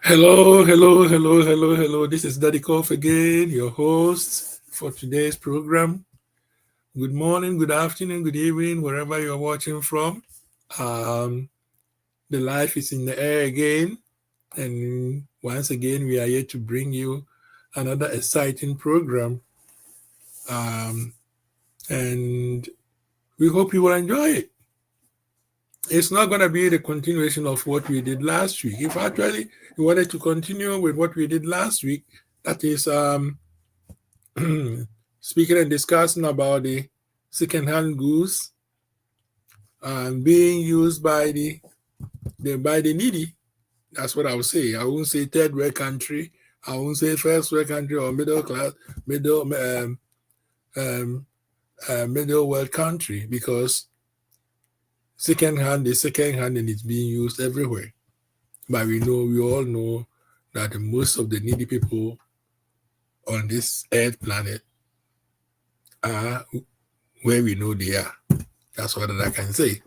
Hello, hello, hello, hello, hello. This is Daddy Kof again, your host for today's program. Good morning, good afternoon, good evening, wherever you're watching from. Um, the life is in the air again, and once again, we are here to bring you another exciting program. Um, and we hope you will enjoy it. It's not going to be the continuation of what we did last week. If actually you wanted to continue with what we did last week, that is speaking and discussing about the second-hand goods being used by the needy. That's what I would say. I won't say third world country. I won't say first world country or middle class, um, middle world country, because second hand is second hand and it's being used everywhere. But we all know that most of the needy people on this earth planet are where we know they are. That's what I can say.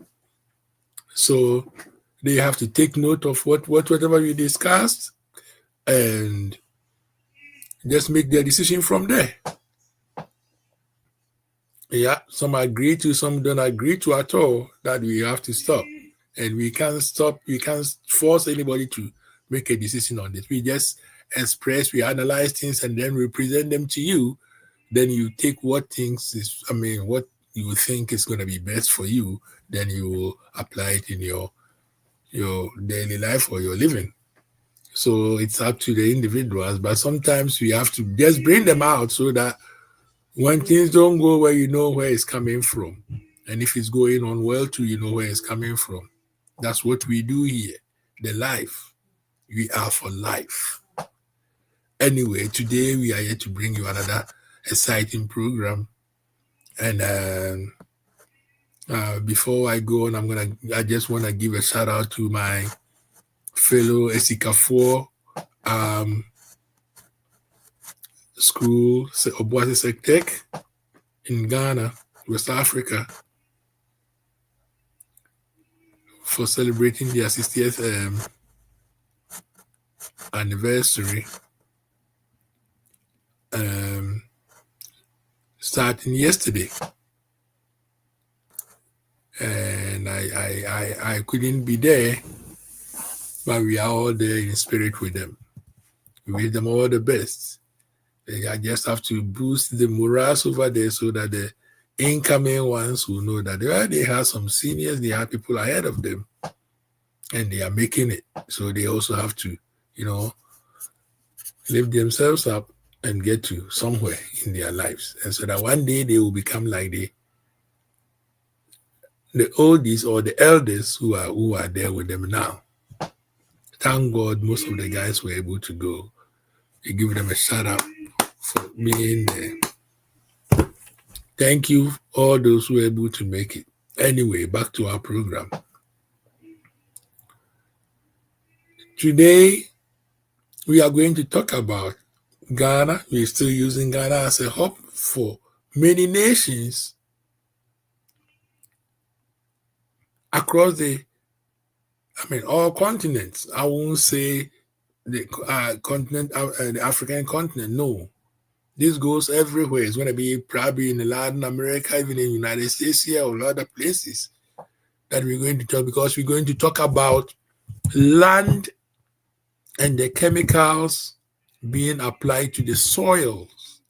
So they have to take note of whatever we discussed and just make their decision from there. Yeah, some agree to, some don't agree to at all, that we have to stop. And we can't stop, we can't force anybody to make a decision on this. We just express, we analyze things, and then we present them to you. Then you take what you think is going to be best for you, then you will apply it in your daily life or your living. So it's up to the individuals, but sometimes we have to just bring them out so that when things don't go well, you know where it's coming from. And if it's going on well too, you know where it's coming from. That's what we do here. The life. We are for life. Anyway, today we are here to bring you another exciting program. And before I go on, I just want to give a shout out to my fellow Esikafor school, Obuasi Sektek in Ghana, West Africa, for celebrating their 60th anniversary, starting yesterday. And I couldn't be there, but we are all there in spirit with them. We wish them all the best. I just have to boost the morale over there so that the incoming ones will know that they have some seniors, they have people ahead of them, and they are making it. So they also have to, lift themselves up and get to somewhere in their lives. And so that one day they will become like the oldies or the elders who are there with them now. Thank God most of the guys were able to go. We give them a shout out for being there. Thank you, all those who were able to make it. Anyway, back to our program. Today, we are going to talk about Ghana. We're still using Ghana as a hub for many nations across all continents. I won't say the continent, the African continent. No, this goes everywhere. It's going to be probably in Latin America, even in the United States here or other places that we're going to talk, because we're going to talk about land and the chemicals being applied to the soils,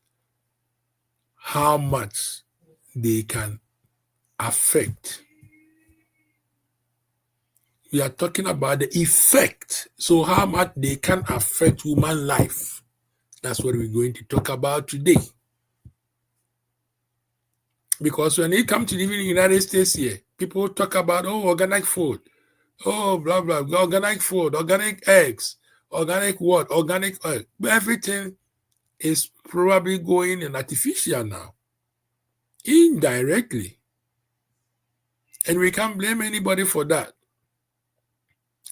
how much they can affect. We are talking about the effect. So how much they can affect human life. That's what we're going to talk about today. Because when it comes to even the United States here, people talk about, organic food. Oh, blah, blah, organic food, organic eggs, organic what, organic oil. But everything is probably going in artificial now, indirectly. And we can't blame anybody for that.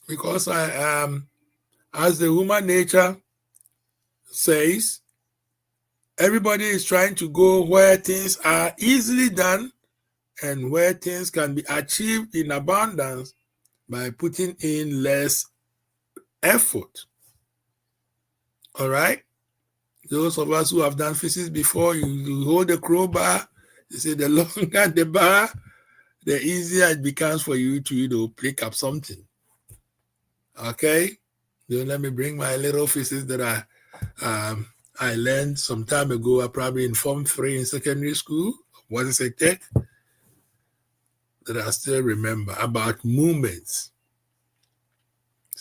Because as the human nature says, everybody is trying to go where things are easily done and where things can be achieved in abundance by putting in less effort. All right? Those of us who have done physics before, you hold the crowbar, you say the longer the bar, the easier it becomes for you to pick up something. Okay? So let me bring my little physics that I learned some time ago. I probably in Form 3 in secondary school. What is a tech? That I still remember about movements.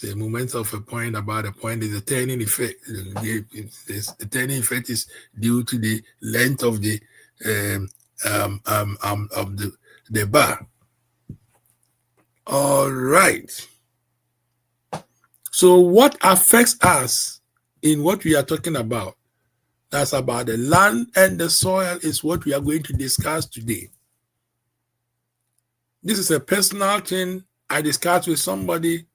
The movement of a point about a point is a turning effect. The turning effect is due to the length of the bar. All right. So what affects us in what we are talking about? That's about the land and the soil is what we are going to discuss today. This is a personal thing I discussed with somebody,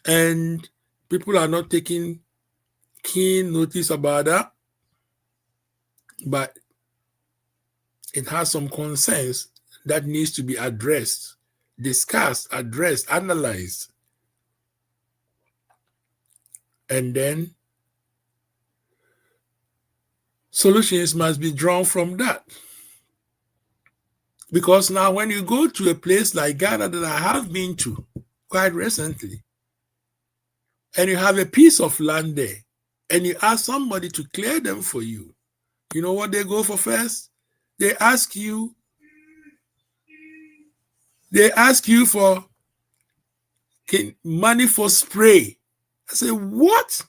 and people are not taking keen notice about that, but it has some concerns that needs to be addressed, discussed, addressed, analyzed, and then solutions must be drawn from that. Because now when you go to a place like Ghana that I have been to quite recently, and you have a piece of land there, and you ask somebody to clear them for you, you know what they go for first? They ask you for money for spray. I say, what?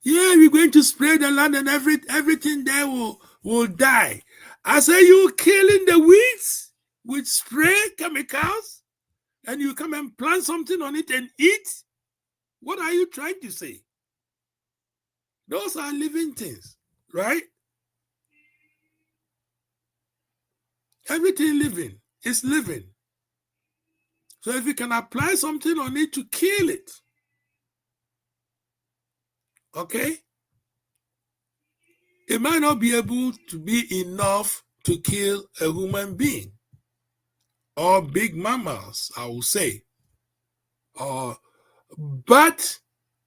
Yeah, we're going to spray the land and everything there will die. I say, you killing the weeds with spray chemicals, and you come and plant something on it and eat? What are you trying to say? Those are living things, right? Everything living is living. So if you can apply something on it to kill it, okay, it might not be able to be enough to kill a human being or big mammals, I will say. But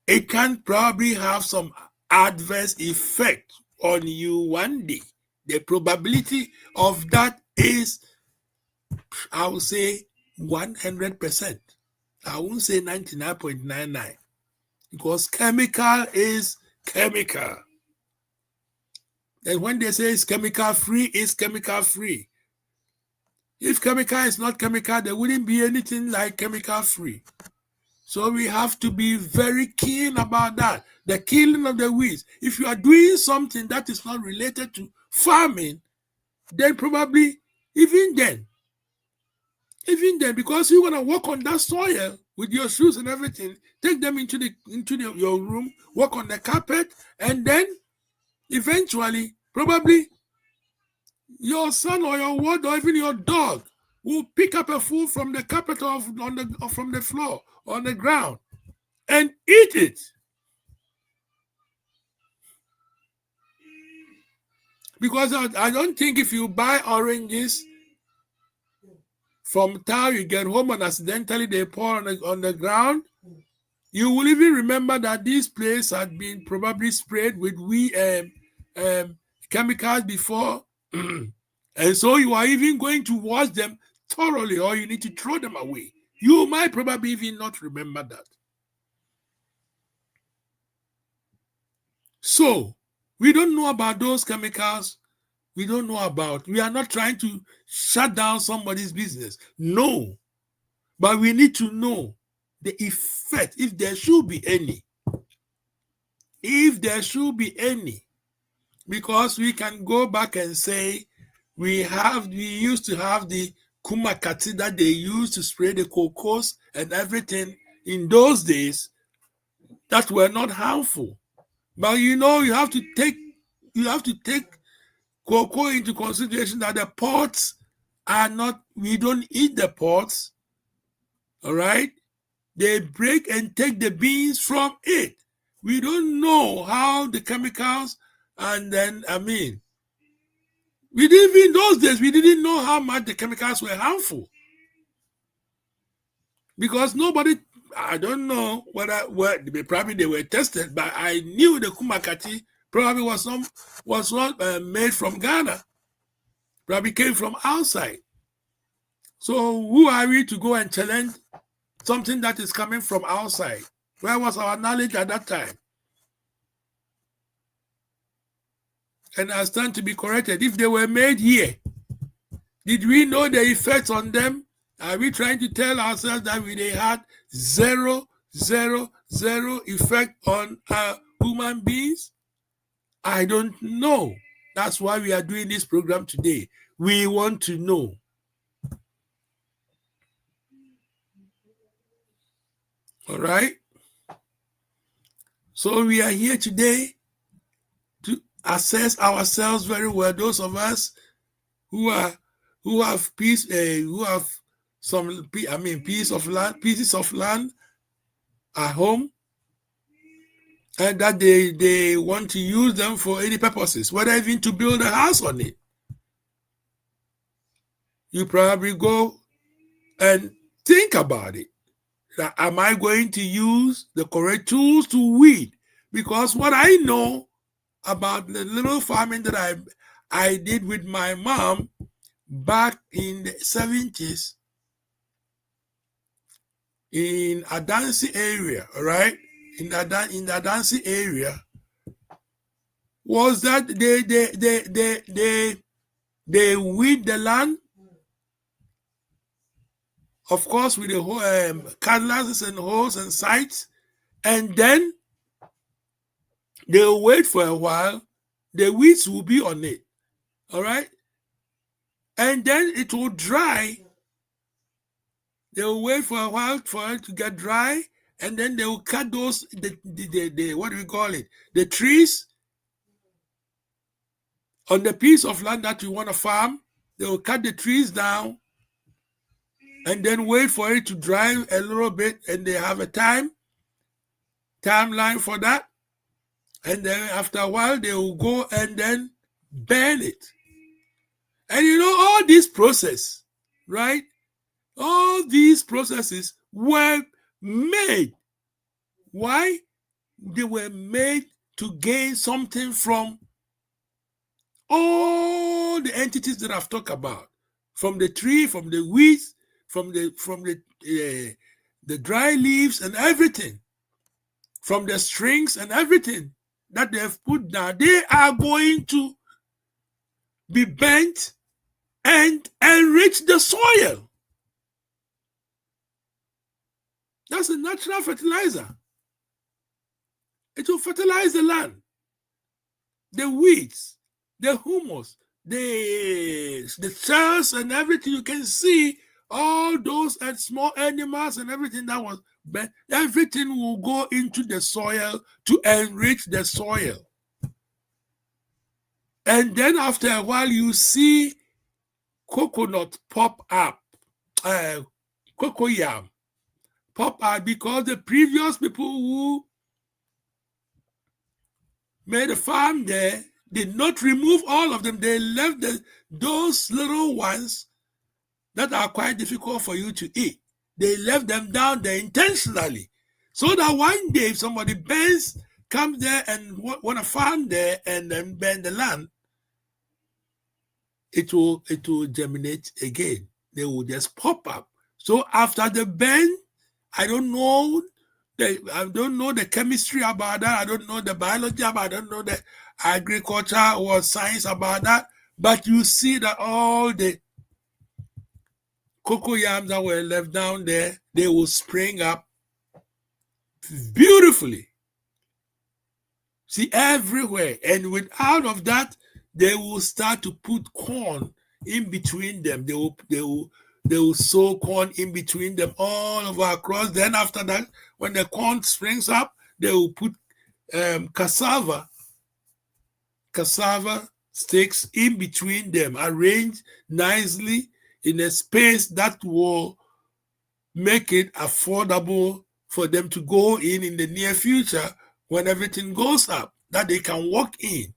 it can probably have some adverse effect on you one day. The probability of that is, I will say, 100%. I won't say 99.99, because chemical is chemical. And when they say it's chemical free, it's chemical free. If chemical is not chemical, there wouldn't be anything like chemical free. So we have to be very keen about that. The killing of the weeds. If you are doing something that is not related to farming, then probably even then, because you want to work on that soil with your shoes and everything, take them into your room, work on the carpet, and then eventually, probably your son or your ward or even your dog will pick up a food from the carpet or from the floor on the ground and eat it. Because I don't think if you buy oranges from town, you get home and accidentally they pour on the ground, you will even remember that this place had been probably sprayed with chemicals before. And so you are even going to wash them thoroughly, or you need to throw them away. You might probably even not remember that. So we don't know about those chemicals. We don't know about. We are not trying to shut down somebody's business. No. But we need to know the effect, if there should be any. If there should be any. Because we can go back and say, we used to have the kumakati that they used to spray the cocos and everything in those days that were not harmful. But you have to take cocoa into consideration that the pods are not, we don't eat the pods. All right? They break and take the beans from it. We don't know how the chemicals, and then, we didn't, in those days, we didn't know how much the chemicals were harmful. Because nobody I don't know whether probably they were tested, but I knew the Kumakati probably was not made from Ghana. Probably came from outside. So who are we to go and challenge something that is coming from outside? Where was our knowledge at that time? And I stand to be corrected. If they were made here, did we know the effects on them? Are we trying to tell ourselves that they had zero effect on human beings? I don't know. That's why we are doing this program today. We want to know. All right? So we are here today to assess ourselves very well. Those of us who have peace, who have pieces of land at home, and that they want to use them for any purposes, whether even to build a house on it. You probably go and think about it. Am I going to use the correct tools to weed? Because what I know about the little farming that I did with my mom back in the 70s in Adansi area, all right? In the Adansi area, was that they weed the land, of course, with the whole cutlasses and hoes and scythes, and then they'll wait for a while. The weeds will be on it, all right? And then it will dry. They'll wait for a while for it to get dry, and then they will cut those, the what do we call it? The trees on the piece of land that you want to farm. They will cut the trees down and then wait for it to dry a little bit, and they have a timeline for that. And then after a while, they will go and then burn it. And you know, all this process, right? All these processes were made. Why? They were made to gain something from all the entities that I've talked about, from the tree, from the weeds, from the dry leaves and everything, from the strings and everything that they've put down. They are going to be bent and enrich the soil. That's a natural fertilizer. It will fertilize the land, the weeds, the humus, the cells and everything. You can see all those and small animals and everything that was, but everything will go into the soil to enrich the soil. And then after a while, you see coconut pop up, cocoyam pop up, because the previous people who made a farm there did not remove all of them. They left those little ones that are quite difficult for you to eat. They left them down there intentionally, so that one day if somebody comes there and want to farm there and then burn the land, it will germinate again. They will just pop up. So after the burn, I don't know the chemistry about that. I don't know the biology about it. I don't know the agriculture or science about that. But you see that all the cocoyams that were left down there, they will spring up beautifully. See, everywhere. And out of that, they will start to put corn in between them. They will sow corn in between them all over across. Then after that, when the corn springs up, they will put cassava sticks in between them, arranged nicely in a space that will make it affordable for them to go in the near future when everything goes up, that they can walk in.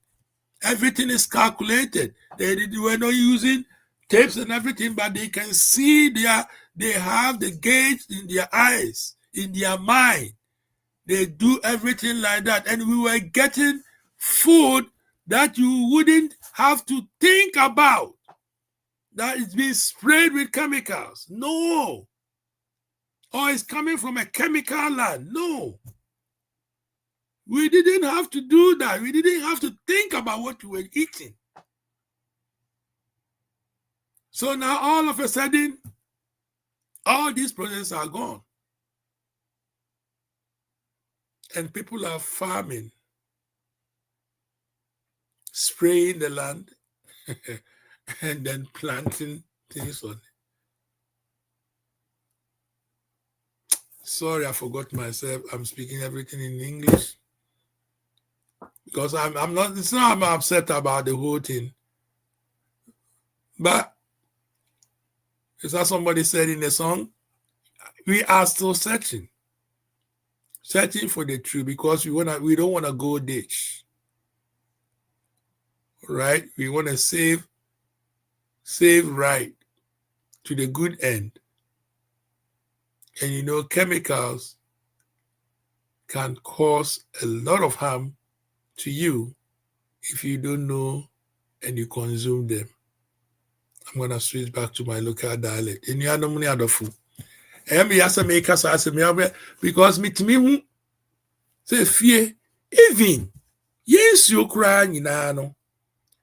Everything is calculated. They were not using tapes and everything, but they can see they have the gauge in their eyes. in their mind. They do everything like that. And we were getting food that you wouldn't have to think about, that it's being sprayed with chemicals. No. Or it's coming from a chemical land. No. We didn't have to do that. We didn't have to think about what we were eating. So now all of a sudden, all these processes are gone. And people are farming, spraying the land, and then planting things on it. Sorry, I forgot myself. I'm speaking everything in English. Because I'm not, it's not I'm upset about the whole thing. But it's as somebody said in the song, we are still searching for the truth, because we don't want to go ditch. Right? We want to save right to the good end. And chemicals can cause a lot of harm to you if you don't know and you consume them. I'm going to switch back to my local dialect. Because me say fear, even yes, you cry, no.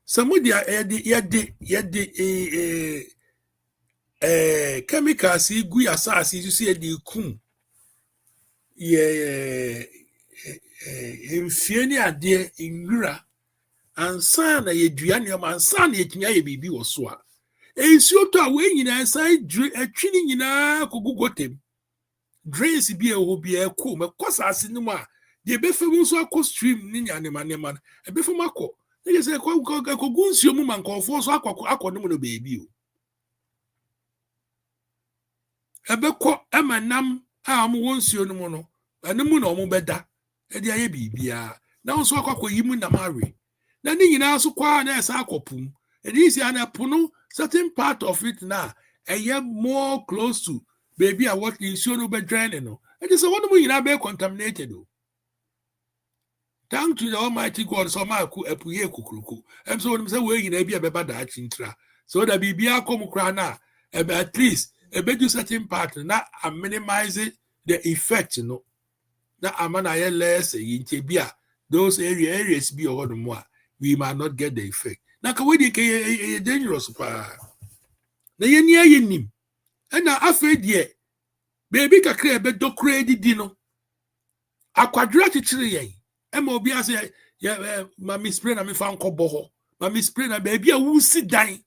Somebody chemicals gu asase you see the kum. Mfie ni ade nwura ansa na yedua ne ma ansa na yetinya ye bibi wo so a ensuo to a we nyina sai atwi ni nyina kogugotem drains bi eho bi ekọ mekosa ase ni mu a de befem so akọ stream ni nya ne ma e befem akọ e say kogu nsuo mu man konfo so akọ no mu no baby o ebekọ emanam a mo wonsuo no mu no anemu na omo beda e de aye bibia na nso akọ yimu na mare na ni nyina so kwa na esa akopum e dey see an apono certain part of it na eye more close to baby a what nsuo no be drain no e dey say one mo nyina be contaminated o. Thank to the Almighty God, so ma ku epuye kukuruku em so we say we nyina bi abeba da chintra so that bibia kom kra na at least do certain part na minimize the effect no na amana ye less yinte bia those areas be or more we might not get the effect na ka we dey dangerous pa na ye nia ye nim na afa die baby kakra be dokra didi no akwadra chichire yen ema obi ase ya ma mispray na me fa nkobo ho ma mispray na baby a wusi dan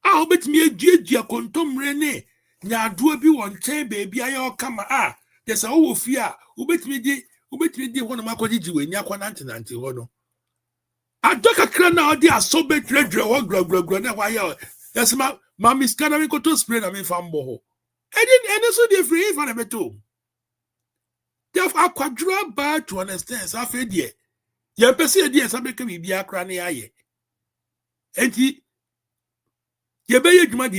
a obetimi aduadua kontomre ne nyaado bi won chen baby aye okama a desa wo fi a obetimi di hono makogigi weni akwanante ho no adoka kra na odi asobe tredre ho grogrogro na wa ya yesma ma miskana me koto spray na me fa mbo ho eni so dey free for na beto def akwadra ba to understand sa fe die ye pese die sa beka bibia kra na aye enti ye be yedwuma de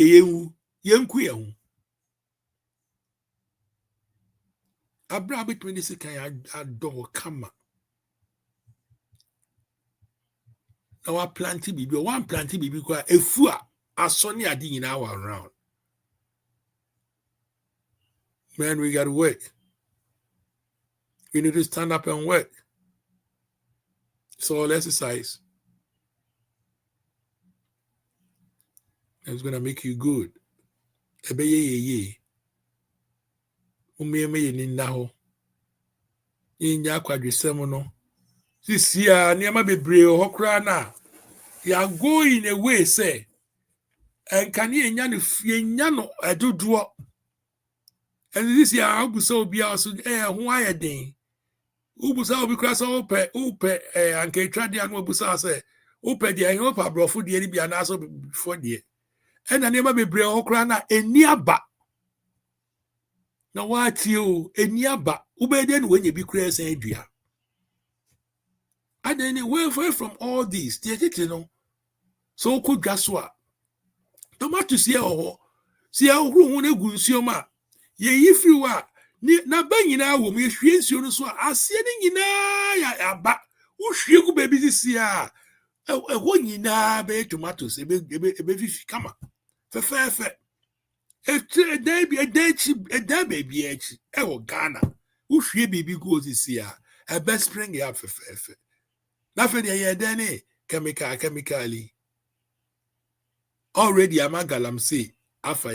yenku ye hu abra between this kan ador kama na wa planti bibi one planti bibi kwa efu a asoni ade nyina around. Man, we got to work. We need to stand up and work. It's all exercise. It's going to make you good. Ebe ye. Umeme ni naho. Inya kwadwisem no. Sisia niama bebre hokra na. You go in a way say and can ye nya no fie nya no adodo. And this year abusa obi also ho ayeden. Ubusa obi krasa upe anke twade anu ubusa say upe de an opa brofo de ni bia na so before de. And na niama bebre hokra na eni aba. Na wati o eni aba ubede no wenye bi kura san adua. And then away from all this, the no so could gaswa. Tomatoes here or see how room egu nsuo ma. Ye if you are ni na ba nyina wo me hwie nsuo no so asie ni nyina ya aba wo hwie ku baby sisi a ɛhɔ nyinaa bɛyɛ tomatoes ebe fifi kama fɛfɛɛfɛ ɛdan baabi akyi ɛwɔ Ghana wo hwie biribi gu sisi a ɛbɛ spring ya fɛfɛɛfɛ na fɛ deɛ yɛ dan ne chemically already ama galamsey afa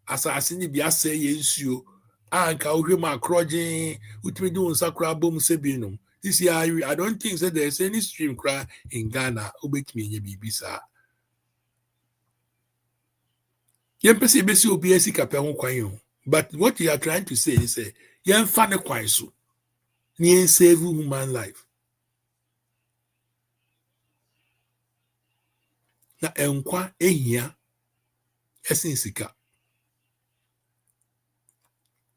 asase ni bi asɛ yɛ nsuo anka wohwe ma akrɔgyen utimi de unsa kra bom se binum this year I don't think that there's any stream cry in Ghana obetimi enye bibi sa yempese besi obi asika pe ho kwan ho but what you are trying to say is yemfa ne kwan so ni save human life na enkwa ehia esen sika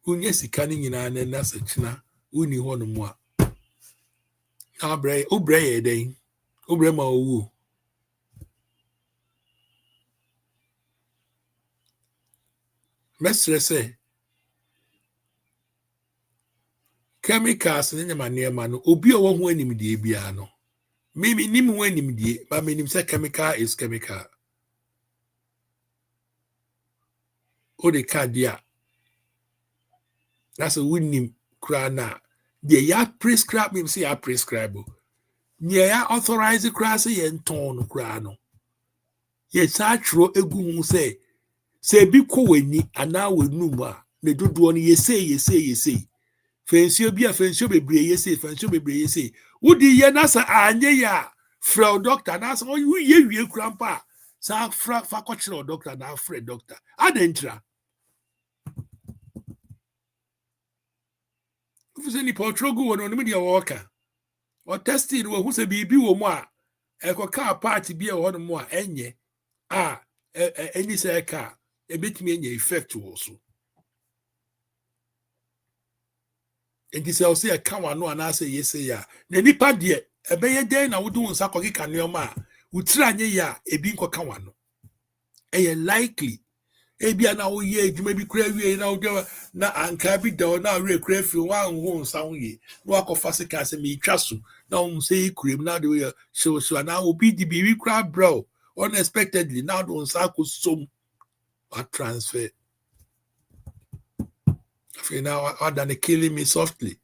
unye sika ni nyina na sechina uni ho no mu a obre ye den obre ma owu mesre say chemicals ni nyama no obi o ho animdie bia no mimi nim ho animdie but me nim say chemical is chemical o de cardia that's a winning krana de ya prescribe me say ya prescribe ne ya authorize kra say ye nton no kra no ye sa tro egu hu say bi ko wani ana wanum a ne dodo no ye say fensio bi a fensio bebre ye say fensio bebre ye say wodi ye na sa anye ya fra doctor na sa ye wie krampa sa fra fa ko kire doctor na fra doctor adentra ufuse ni potrogu wono no media worker o testing wo hu se bibi wo mu a ekoka part bi e wo no mu a enye any say ka ebetimi enye effect wo so enti se o se e ka wano ana say yese ya na nipa de ebeye den na wodu nsa kokeka neoma a utira anye ya ebi nkoka wano eye likely ebia na wo ye adwuma bi kura wie na wo na anka bi da na we kura fi wa ho nsa ho ye na akofa se ka se me twa so na wo say kurem na de we so na obi di bi kura bro unexpectedly now do nsa ko som a transfer for now other killing me softly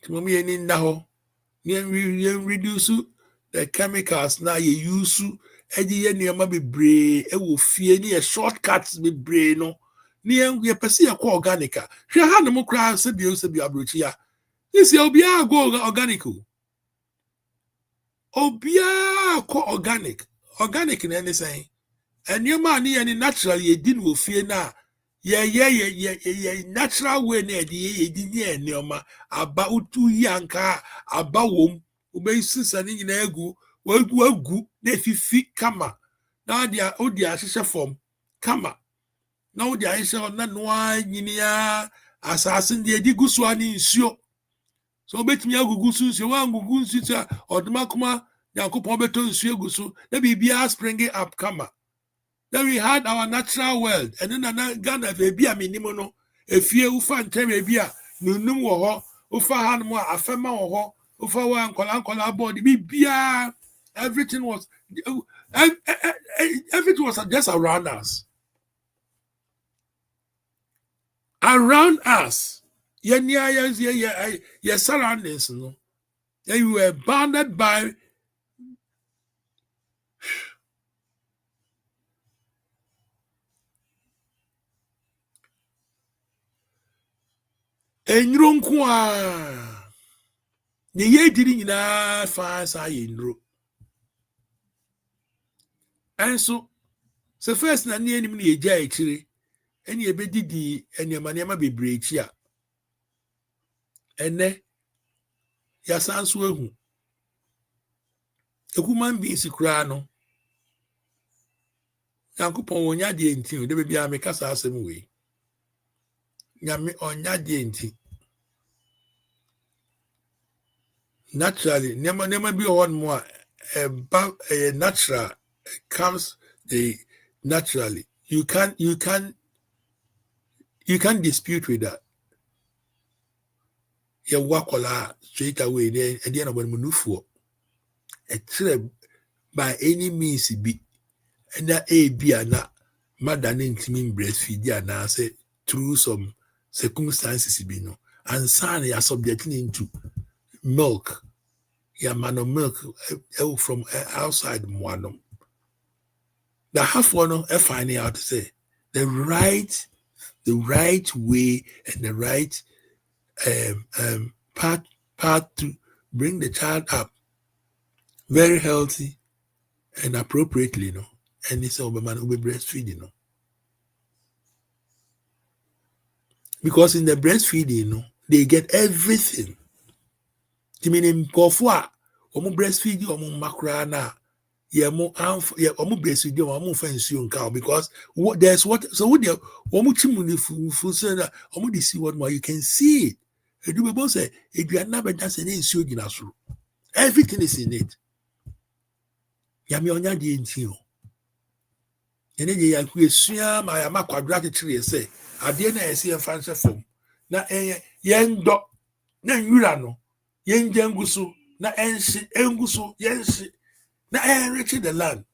mommy any now we reduce the chemicals na ye use edi ye nioma bebre e wo fie ni e shortcuts bebre no ni ye pese ye ko organic a hwe ha no mo kra se bi abrochi ya isi obi a go organic obi a ko organic na any say enioma ni ye ni natural ye di no fie na ye natural way na ye di ni enioma aba utu yanka aba wom ubeisisa ni nyina egu wagu na fifi kama na dia odi ahyehyɛ form kama na odi ahyehyɛ na noa nyinia asase ndi di gusu ani nsuo so obetimi agugu nsuo wa agugu nsuo odomakoma yakopon beto nsuo gusu na bibia spring up kama. Then we had our natural world and then na Ghana be a minimum no efie ufa nteme bia nunum wo ho ufa hanmo afema wo ho ufa wa nkola board bibia everything was just around us. Around us. Your surroundings, no. You were bounded by enronkwa. Ye ye diri nyina fa sa yenro. And so first na ne anim ne eja ekire ene ebedidi enema bebre echi a ene ya sanso ehu human beings kura no yankopon wonya de enti de bia me kasa asem we nyame onya de enti naturally nema bi on mo natural comes naturally you can You can't dispute with that. You walk straight away there at the end of when move for by any means be and that be and that mother mean breastfeed and I say through some circumstances be no and son you are subjecting into milk. Yeah, man of milk from outside one. The half one finding out to say the right way and the right path to bring the child up very healthy and appropriately, and it's all man will be breastfeeding, because in the breastfeeding, they get everything. I mean, kofua, breastfeed you, makra na, breastfeed you, fancy cow because there's what so what they see what more you can see it. You do both say if you are not that's an issue in us. Everything is in it. Yami onya di ntio. Ene ye yakuesua ma ya makwadra tire say ade na ese fanse fom. Na yendo na nwura no yenja nguso na enhye enguso yenhye na enrich the land.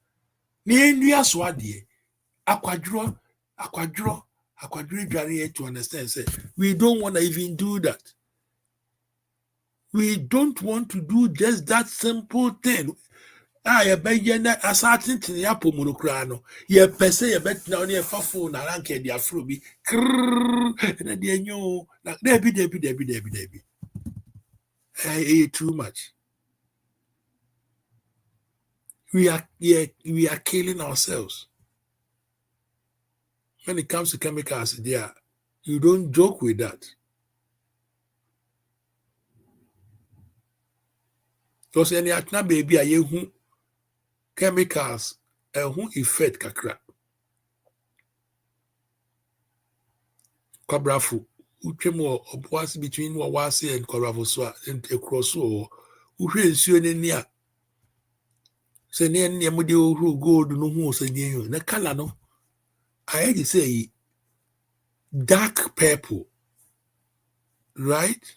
Na enua so ade akwadro dware to understand say we don't want to even do that. We don't want to do just that simple thing. Ya be na asatin tin ya pomurukra no ye pese ye betina on ye fafo na ranke dia afro bi na dia nyo na debi too much. We are killing ourselves when it comes to chemicals. There, you don't joke with that. Because any atna baby a who chemicals who effect kakra. Kwabrafo utwem obwase between wawase and kwabrafo so and across so uhwe nsuo nani a se ne ne mo de ohuru gold no hu so ne na color no I had to say dark purple, right?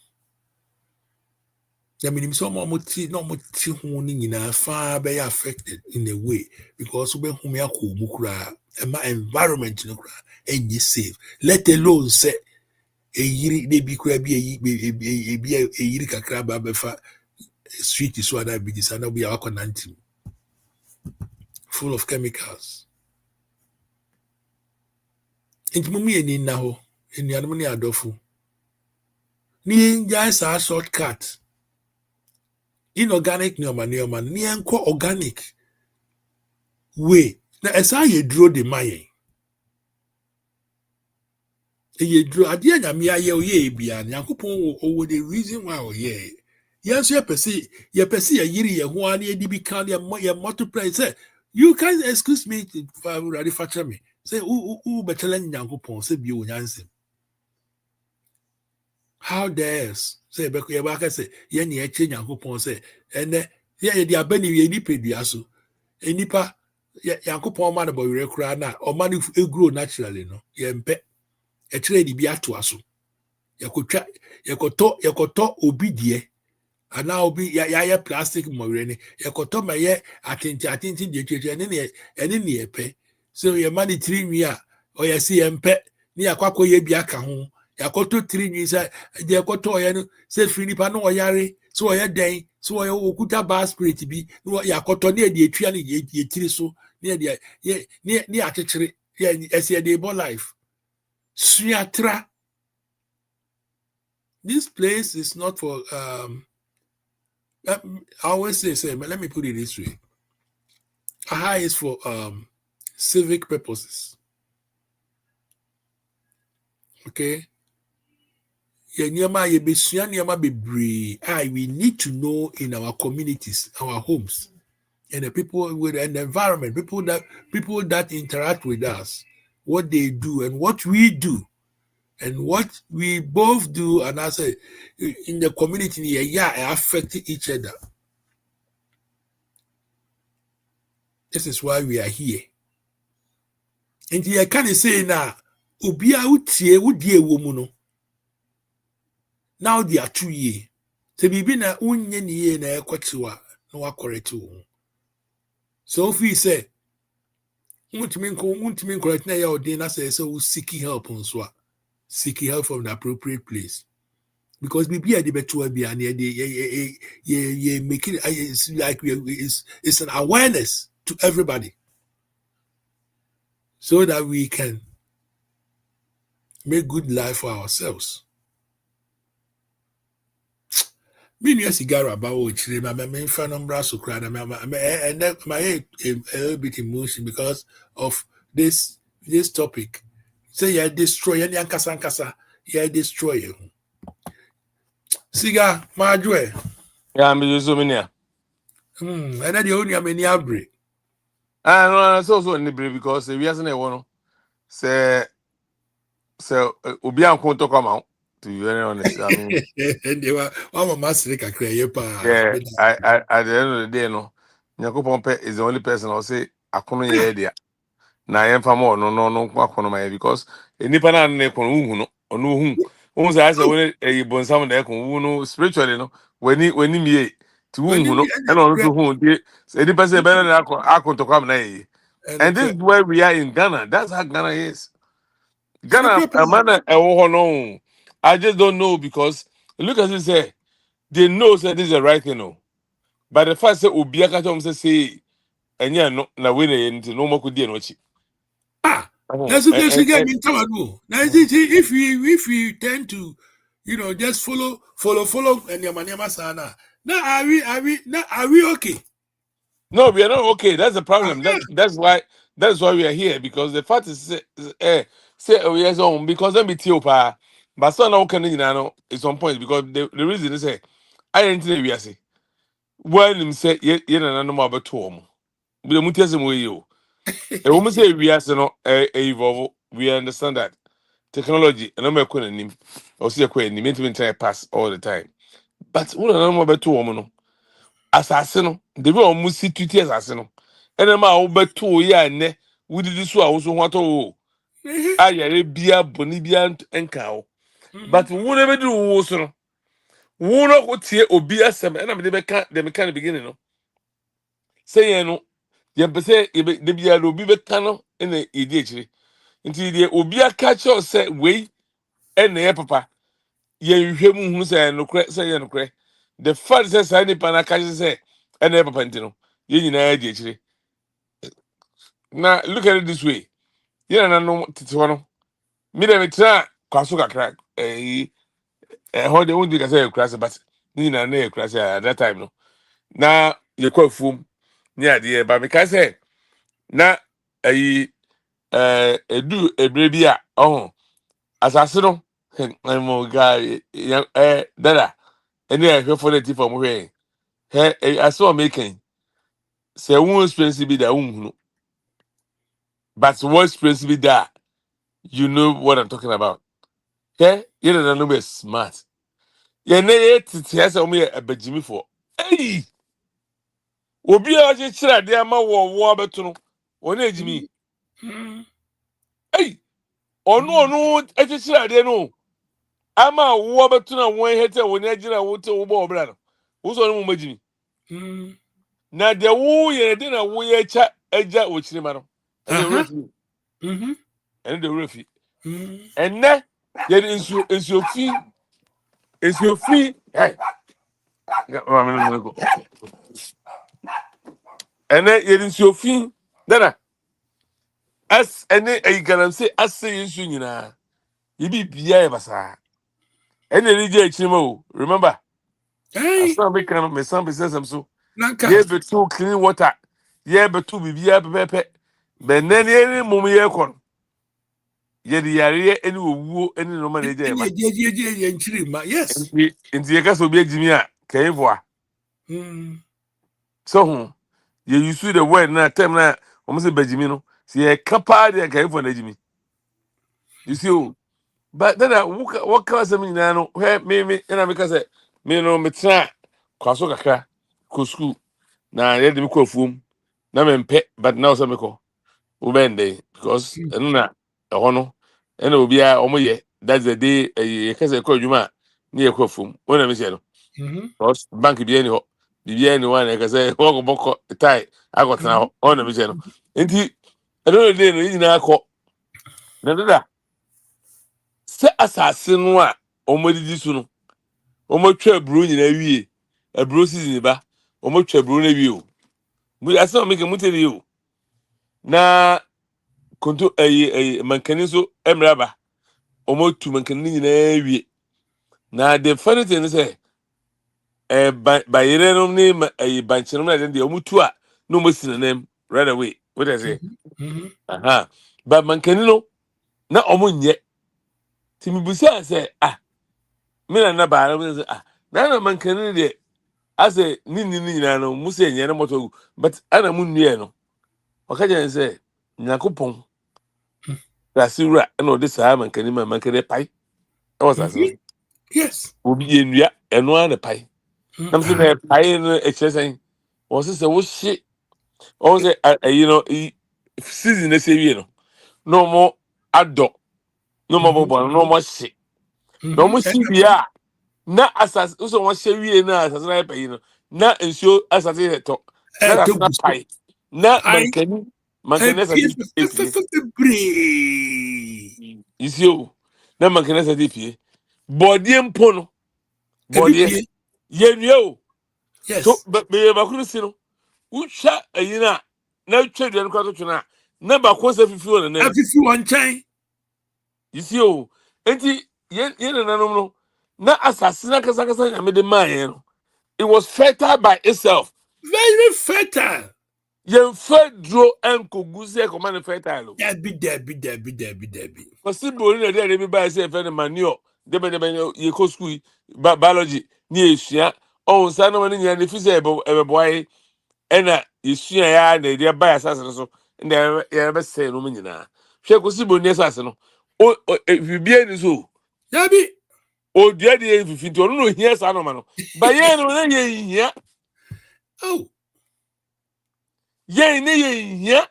I mean, some moti no moti hu ni nyina fa be affected in a way because we hu me akomu kura my environment no kura enye safe, let alone say eyiri de bi kura bi eyiri kakra ba be fa street is what I be this and be our conantim full of chemicals. Inti mumi eni na ho eni anum ni adofo ni nja sa shortcut inorganic neoma ni enko organic way na esa ye duro de mayen ye duro ade anyame aye oye bia yakopon owo the reason why oye yes ye pese ye yiri ye ho ani edi bi kan ye multiply say you can excuse me for ready for me say u betele yakopon say bi onyanse. How dares say be ye ba ka say ye ne eche yakopon say ene ye de abani ye ni pedua so enipa yakopon ma no bo were kura na o ma no grow naturally no ye mpe e kire di bi ato aso yakotwa yakoto obi die ana obi ya plastic mo were ni yakoto ma ye atenti die twetwe ene ne ye pe so ye ma ni tiri nwi a o ye se ye mpe ni yakwakọ ye bi aka ho yakoto tiri nwi sa de yakoto ye no se firi nipa no o yare so o ye den so o ye okuta bar spirit bi no yakoto ne de etwa ne ye tiri so ne de ye akekere ye ese de bo life suatra. This place is not for I always say but let me put it this way. Aha is for civic purposes. Okay. We need to know in our communities, our homes, and the people with and the environment, people that interact with us, what they do and what we do, and what we both do, and I say in the community, affect each other. This is why we are here. And you can't say now, Ubia utie wudie womu no. Now they are 2 years. So bibi na unye ni ye na ekwachiwa no correct wo. So if we say untimi correct na ya odin na say so seeking help on so seeking help from the appropriate place. Because bibi a de betua bia na ye making it's like it's an awareness to everybody so that we can make good life for ourselves. Me a cigar about which my main fan on brass cried and my head a little bit emotion because of this topic. Say you destroy any kasa, you destroy you. Cigar, my joy. Yeah, I'm using many. And then the only many outbreak. No, so in the break because we hasn't a one. Say, Obi and Konto come out. To be very honest, I mean, And they were one of my sick a crepa. yeah, I at the end of the day, no, Nyako Pompe is the only person I'll say I come in here. Na I am for more, no, my because nipa na ne kono hu no, ono hu. Won say say when e bonsam na e kono no spiritually no, when ni mie ti hu When no, you e no so hu dey. Say nipa say be na akonto kwam na ye. And this is where we are in Ghana. That's how Ghana is. Ghana, a man, no. I just don't know because look at this. Say they know that this is the right thing. No, but the fact that Obiaka Tom say, and yeah, no, na we no more could no chi. That's what they get me in. Now, if we tend to, just follow, and your manema sana. Now, are we okay? No, we are not okay. That's the problem. That's why we are here because the fact is, say oh yes on because let me tell you, but so now can you know it's on point because the reason is say I didn't know we are say when him say ye na no more about two but the mutias mo you a woman say we are no evolve we understand that technology and I'm a queen him or see a queen him into pass all the time but we no more about two no asase no de bi omo situti asase no ene ma wo beto ya ne wudidi so a wo so ho ato wo ayare bia boni bia enka wo but wo na be di wo so no wo no ko tie obi asem ena me de be ka the beginning no say ye no ye be say de bia do obi be ka no ene ye di akire nti de obi aka cho say we ene ye papa ye hwehwe mu hu say no kre say ye no kre the fact say say ni pa na ka say ene ye papa ntino ye nyina di akire. Now look at it this way. You know, no titiwano. Me dem try kwaso kakra. How they won't do say crash, but ni na na crash at that time no. Now you call fum. Yeah, dear, but me can say na edu ebrebi a oh asase no. My guy dada. Any I hear for the tip from where. Hey, I saw making. Say one experience be that but what experience be that you know what I'm talking about. Okay, you know no be smart. You know it has only a bejimi for. Hey, obi a je chira de ama wo beto no. Ona ejimi. Hey, onu e je chira de no. Ama wo beto na won hete won agina wo te wo bo obra no. Wo so no mo majimi. Na de wo ye de na wo ye cha eja wo chiri ma no. Ene refi. Ene de refi. Ene ye insu fi. Insu fi. Hey. And then you didn't show fin. Then as and then you can say as say you soon you be bia basa. And then you chimo. Remember, as some big kind of me some says I'm so. Yeah, but too clean water. Yeah, but too be bia pepe. But then any mummy aircon. Yeah, the area any woo any no man Yes. in the case of be Jimmy. Can so you see the word na term na almost say Benjamin. See a capa there can for Jimmy. You see, but then what class of me now? Where me, and I because me no me try kwaso kakra ko school na ye de me ko fum na me pet but now so me ko ubende because no na e ho no ɛna obi a ɔmo yɛ that's the day ɛyɛ kɛse ɛkɔ adwuma a ne yɛ kɔ fam wɔn na mi hyɛ no Mhm. ɔs bank bi ɛni hɔ bibi ɛni hɔ a na ɛkɛsɛ wɔkɔ bɔkɔ tae akɔtena hɔ Mhm. wɔn na mi hyɛ no nti ɛno de no ne nyinaa kɔ na dada sɛ asase no a ɔmo didi so no ɔmo atwa aburo nyinaa wie aburo season ba ɔmo atwa aburo no wie o mu asɛm a mi kɛ mu tɛ de o na konto mankani nso ɛmrɛ ba ɔmo atu mankani no nyinaa wie na the funny thing is sɛ bayerɛ no ne bankye no na ɛde deɛ ɔmo tu a na ɔmo si nanam right away what I say Mhm. Mhm. but mankani no na ɔmo nyɛ ti mi busa sɛ mi na baa no sɛ na mankani no deɛ asɛ ne ni no nyinaa no mo sɛ nyɛ no mɔtɔ gu but ana mo nnua no ɔka kyerɛ ne sɛ nyakopɔn ase wura ɛna ɔde saa mankani ma mankani pae ɛwɔ sase no Mhm. Yes. obi yɛ nnua ɛno ara na pae nam sɛ na pae no ɛkyerɛ sɛn wɔsi sɛ wohye ɔmo sɛ ɛyi no season na ɛsɛ wie no na ɔmo adɔ na ɔmo Mhm. abɔbɔ no na ɔmo ahye na ɔmo Mhm. hye wie a na asase nso ɔmo ahyɛ wie na asase na ayɛ pɛ yi no na nsuo asase yɛ tɔ na asase na Togu so. pae na I mankani pie asase epie bebree. yisi o na mankani asase epie bɔɔdeɛ mpo no Ebi bɔɔdeɛ pie. yɛ nnua o to Yes. bɛyɛ baako no si no wotwa ayi no a na twa dua no kora to twene a na baako nsa fifi wɔ nanam Afifi wɔn nkyɛn. yisi o nti yɛn nananom no na asase no akasakasa nyame de maa yɛn no it was fertile by itself Very fertile. yɛmfa duro nkogu sɛ ɛkɔma no fertile o Dabi. kɔsi broni na ɛde bi baa sɛ ɛfɛ no manure dɛbɛdɛbɛ yɛkɔ school yi biology ne yɛsua ɔhun saa na wɔn nyinaa ne fi sɛ ɛbɛboa yɛ ɛna yɛsua yɛ a na yɛde aba yɛ asase no so na yɛbɛsɛn no mu nyinaa hwɛ kɔsi broni asase no bibie ni so Dabi. odua de yɛ fifi nti ɔno na ohia saa nɔɔma no ba yɛn no na yɛ nhia Oh. yɛn ne yɛ nhia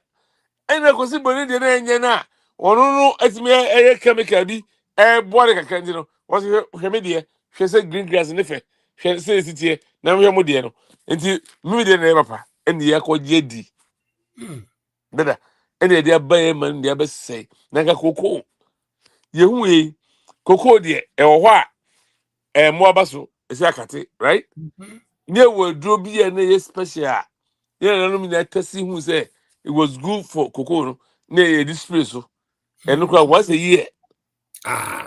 ɛna kɔsi broni deɛ na ɛnyɛ no a ɔno no ɛtumi ɛyɛ chemical bi ɛboa de kakra nti no wɔsi hwɛ mi deɛ hwɛ sɛ green grass ne fɛ hwɛ sɛ esi teɛ na hwɛ mo deɛ no nti mímu deɛ na ɛyɛ papa ɛna yɛ akɔ gye di Mm. dada ɛna yɛde aba yɛ ma no deɛ abɛsɛe na nka koko yehu yi koko deɛ ɛwɔ hɔ a ɛmoa ba so esi akate right Mhm. ne ɛwɔ aduro bi yɛ na ɛyɛ special a yɛn nananom nyinaa tɛsi hu sɛ it was good for koko no na yɛde spray so ɛno Mhm. kora once a year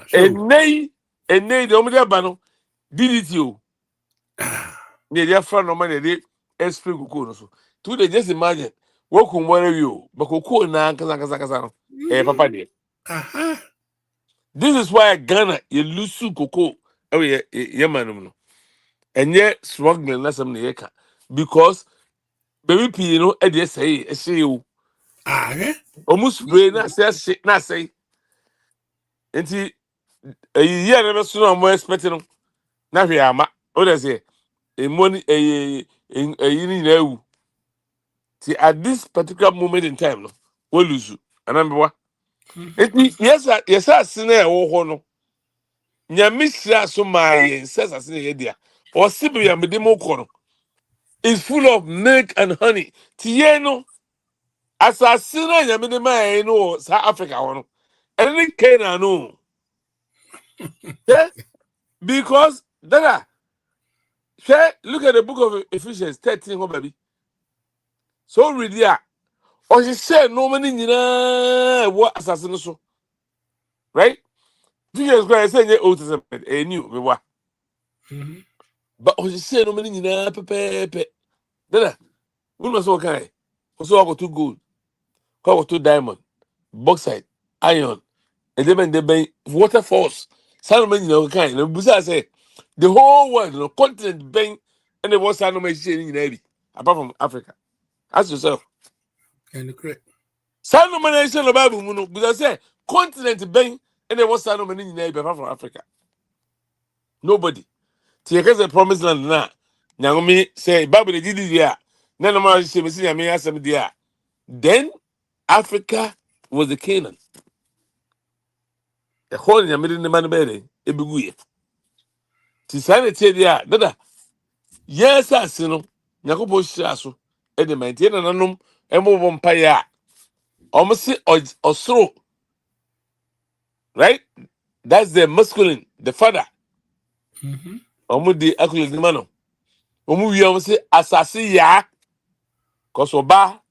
So. ɛnɛ yi deɛ wɔn de aba no ddt o na yɛde afra nɔɔma na yɛde spray koko no so to de just imagine wɔkun wɔn awie o but koko naa nkasa no ɛyɛ papa Mhm. deɛ. Aha. This is why Ghana you lose cocoa. Oh yeah, yeah man no. And yet struggling na some na yeka because baby pii no e dey say e say you Ahɛ. almost spray na say shit na say. Enti year na so no mo expect no na hwe ama. O dey say e money ni na ewu. See at this particular moment in time no we lose. Anambewa. Enti yes ase na e wo ho no. Nyame hyira so maa yɛn sɛ asase no yɛ dea ɔse baabi a mede mo kɔ no is full of milk and honey ti yɛn no asase no a nyame de maa yɛn no wɔ saa africa hɔ no ɛno ne canaan no hwɛ because dada hwɛ look at the book of Ephesians 13 hɔ baabi so ready a ɔhyehyɛ nneɛma no nyinaa a ɛwɔ asase no so right Ephesians kora yɛsɛ nyɛ old testament ɛyɛ new mewa Mhm. but ɔhyehyɛ nneɛma no nyinaa pɛpɛɛpɛ dada wọ́n mọ̀ sọ wọ́n kàn ẹ̀ wọ́n sọ wọ́n kò tó gold kọ́ wọ́n tó diamond bauxite iron ẹ̀dẹ́bẹ̀ndẹ́bẹ̀ waterfalls sáà nàmẹ́ nyina wọ́n kàn ẹ̀ na busa sẹ́ the whole world no continent bẹ́ẹ̀ ẹ̀na wọ́n sáà nàmẹ́ ṣiṣẹ́ ní nyinaa bi apart from Africa ask yourself Ɛno korɛ. sáà nàmẹ́ náà ṣiṣẹ́ ní Bible mu no busa sẹ́ continent bẹ́ẹ̀ ẹ̀na wọ́n sáà nàmẹ́ ní nyinaa bi apart from Africa nobody tí yẹ kẹ́sẹ̀ promised land náà nyàmé sẹ́ Bible ẹ̀ dídì di a náà nàmẹ́ àwọn ṣiṣẹ́ mi sí nyàmé asẹ́m di a then Africa was the Canaan. the whole nyame de man bere e bi guye ti sa na tie dia dada yes ase no nyakobo hyira so e de maintain nanom e mo bo mpa ya omo se osoro right, that's the masculine, the father. Mhm. Omo di akule di mano omo wi omo se asase ya cause oba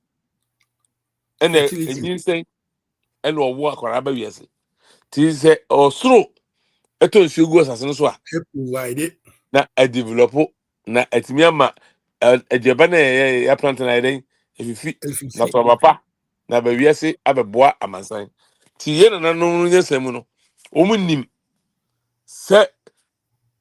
ene Fertility. enyin and owo akwara ba wiase ti se osoro eto nsuo gu asase no so a Help provide it. na a develop na atimi ama aduaba na ya plant na eden efifi If you na see. so papa na ba wiase abeboa amansan ti ye na nanu nyasam no omo nim se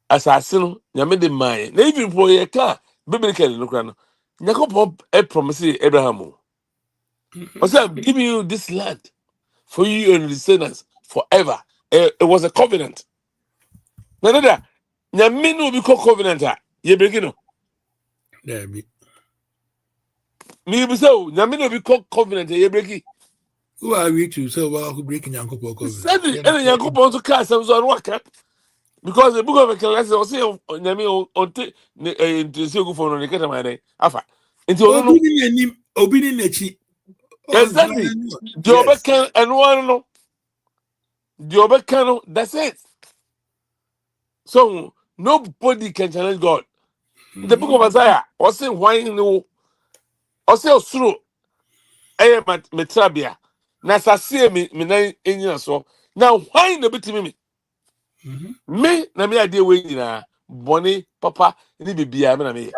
asase no nyame de mae na even for ye ka biblical no kra no nyakopɔ promise Abraham o say I'm giving you this land for you and your descendants forever. It was a covenant. Na nada, nyame no bi covenant a ye break no. There be. Me bi say o nyame no bi covenant a ye break. Who are we to say about who breaking Yankopo covenant? Said it and Yakopɔ to cast some so waka because the book of Ecclesiastes say nyame on te into say go for no get my afa. Nti ono no Obini Nechi. Oh, exactly. The yes. obeka and one no. The obeka no that's it. So nobody can challenge God. The book of Mhm. Isaiah, or say why no, or say osuru, metrabia. Na sase me na enyina so. Now why no bit Mhm. na me ade we nyina boni papa ni bibia me na me.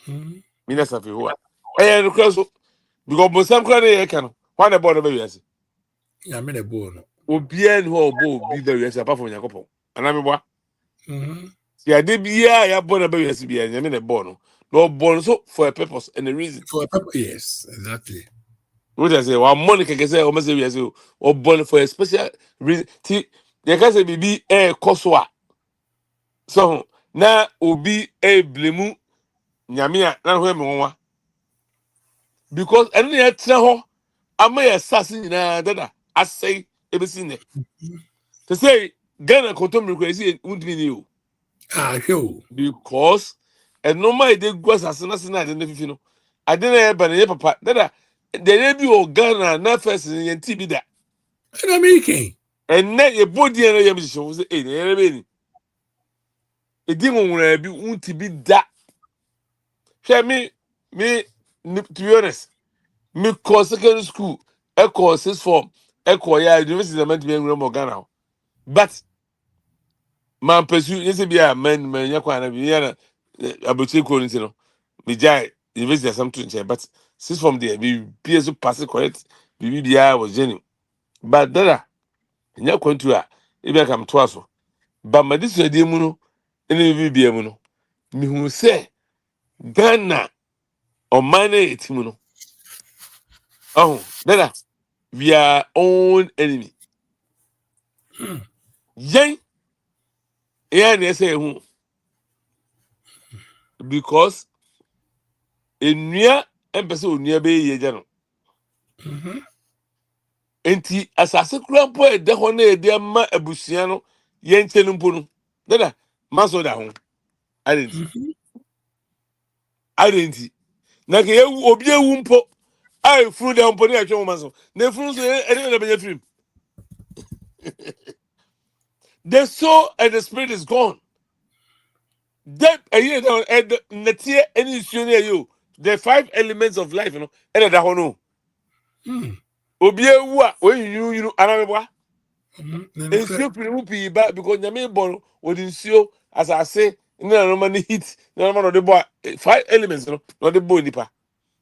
Mhm. Me na safi ho a. No cross because bonsam kra na ye ka no. Why the board be wiase? Yeah, I made a bone. Obia ni ho obo bi be wiase apart from Yakopon. Ana me boa. Mhm. See ade bia ya born be wiase bia nyame na born no. No born so for a purpose and a reason. For a purpose, yes, exactly. What I say, one money can say, almost say, yes, or born for a special reason. See, they can say, be a coswa. So now, be a blemu, Yamia, not where because any at Traho, I may assassin in a dada. I say, ever seen it. To say, Ghana Kotom crazy won't be you Ah, show. because and no my day was as soon as I didn't know. I didn't have any papa. Dada, the debut of Ghana, not first in TB that. And American. And then a body and a mission was a ɛdi nwonwora bi wonti bi da hwɛ to be honest me kɔ secondary school ɛkɔ sixth form ɛkɔ ya university of management nwura mu Ghana but man pursue yɛsɛ bi a man nyɛ kwan na bi yɛ na abotire kuro no ti no me gyae university asɛm to nkyɛn but sixth form deɛ me pie so pass correct biribi biara was genuine but dada nyɛ kwantu a ebi aka mtoa so but ma de suadeɛ mu no ɛne biribi biara mu no mehu sɛ Ghana ɔman no yɛ tim no dada we are own enemy yɛn yɛn na ɛsɛ ɛho because nnua mpɛ sɛ onua bɛyɛ yie gya no Mhm. nti asase kura mpo a ɛda hɔ na yɛde ama abusua no yɛn nkyɛn no mpo no dada maso da ho ade nti Mhm. ade nti na ka yɛwu obi ewu mpo a efunu da mpo ne yɛtwe wɔn ma so na efunu so ɛde na bɛnyɛ firim the soul and the spirit is gone. That and netie any issue near you. The five elements of life, and that one. Mhm. Obi ewu a when you anamebwa. Mhm. Then the crack. Ensure piri mu pii ba because nyame born with nsuo as I say in the normal heat. No man the boy five elements no the boy nipa.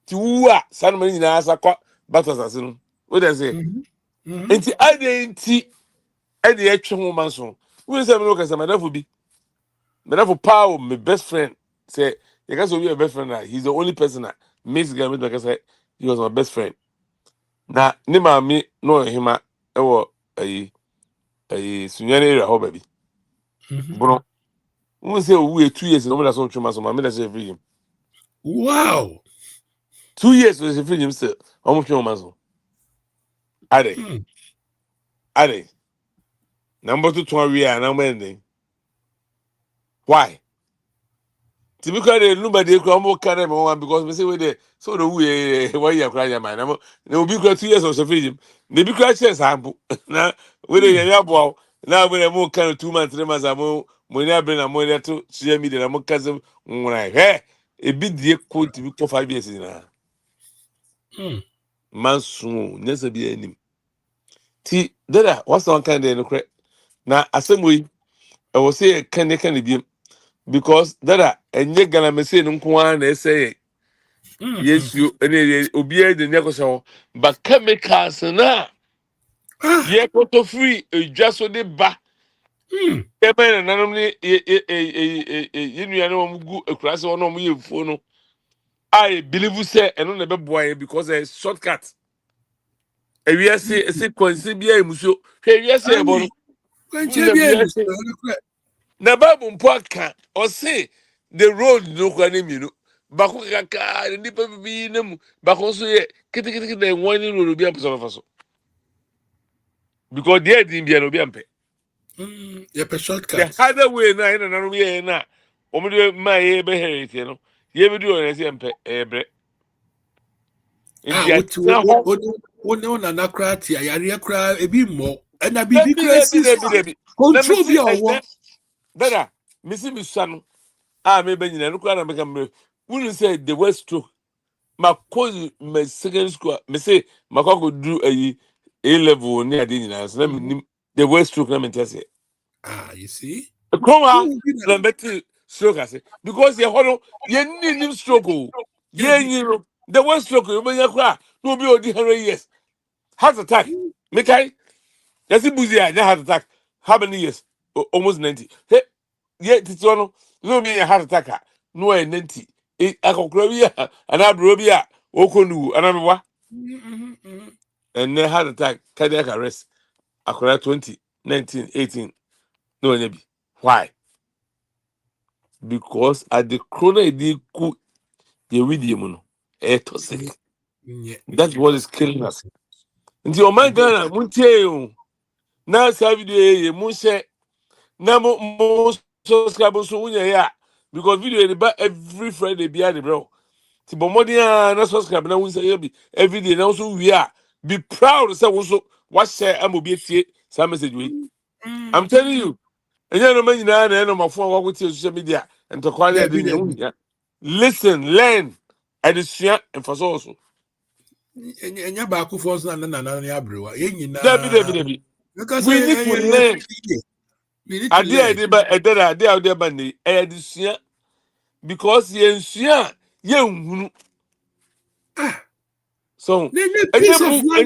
Ti wu a san man nyina asa kwa battles as no. What I say? Mhm. Mhm. Enti ade etwe ho man so. We say me no kasa madafo bi. Madafo power my best friend say you guys will be a best friend. He's the only person that makes Gambit like I said he was my best friend. Na ne maame no hima ewo ayi sunyane area ho baby. Mhm. Bro, we say we 2 years no that's on twema so maame that's free him. Wow. 2 years was free him still. Omo twema so. Ade, Mhm. ade. Number 2 we are number ending. Why? Typically, nobody come carry one because we say we there. So the way why you cry your mind. There will be 2 years of suffering. They be cry chance sample. Now we the young boy. Now we more kind of 2 months, 3 months. Money I bring a money to see me. Then I'm cousin. When I hey, a bit dear quote to be for 5 years now. Man soon, never be any. T. Dada, what's one kind of no now? Assembly. I will say can be because dada enye Ghana me say no kwa na say yes you ene obi e de nyako so but chemicals na ye koto free edwa so de ba e be na nanom ni ye nua na mo gu ekura se wono mo ye fuo no I believe say eno na be boy because a shortcut e wi say kwanse bia emuso hwe wi say e bo no Kwenche unna bi bi enu. say na Bible mpo aka o say the road no kwa ni mienu bako kaka nipa bibi na mu bako so ye kitikiti na enwan ni road bi ampeso faso because there din bia no bi ampe Ye pe the shortcut. other way na ina na no ye na o mo de ma ye be herite no ye bi do na se ampe ebre Ah, nti what atena ho what no na na kra ti ayare kra ebi mo. Na da bibi bi kra da bi si da so. bi da bi na me Control si bi owo. ene dada me si mi sua no a me be nyina no kwa na me ka me wunu say the west stroke makɔ my second school me say makɔ do a level ne ade nyinaa so na me the way stroke na me tell Ah, you see? krom ha Who be na na better stroke ase because ye hɔ no ye ni stroke o yeah ye nyi no the way stroke you benya kra no obi odi 100 years heart attack me kai ye si buzi a heart attack how many years almost 90 he ye titi no no me heart attack no e 90 akokora bi a ana bro bi a okonu ana me wa and then heart attack, cardiac arrest. Akora 20, 19, 18. No one be. Why? Because at the corona they could the video no. Toxic. Nye. That's what is killing us. Nti o man Ghana muntie o. Na sa video ye mun share na mo subscribe so unya ya because video dey ba every Friday be the bro. Ti bomodi na subscribe na unsa ye be every day na so we are be proud say wo so what share am obi etie sa message we. I'm telling you. And you know, man, you know, my phone, what with your social media and to call Yeah, it. be there be. Listen, learn, and it's yeah, and for so also. Enya ba ku force na ya brewa. Ye nyina. Debbie. Because We need to learn. we need to I learn. did, but I did, but I this year because yeah, yeah, Ah, so, na and piece your of book, land.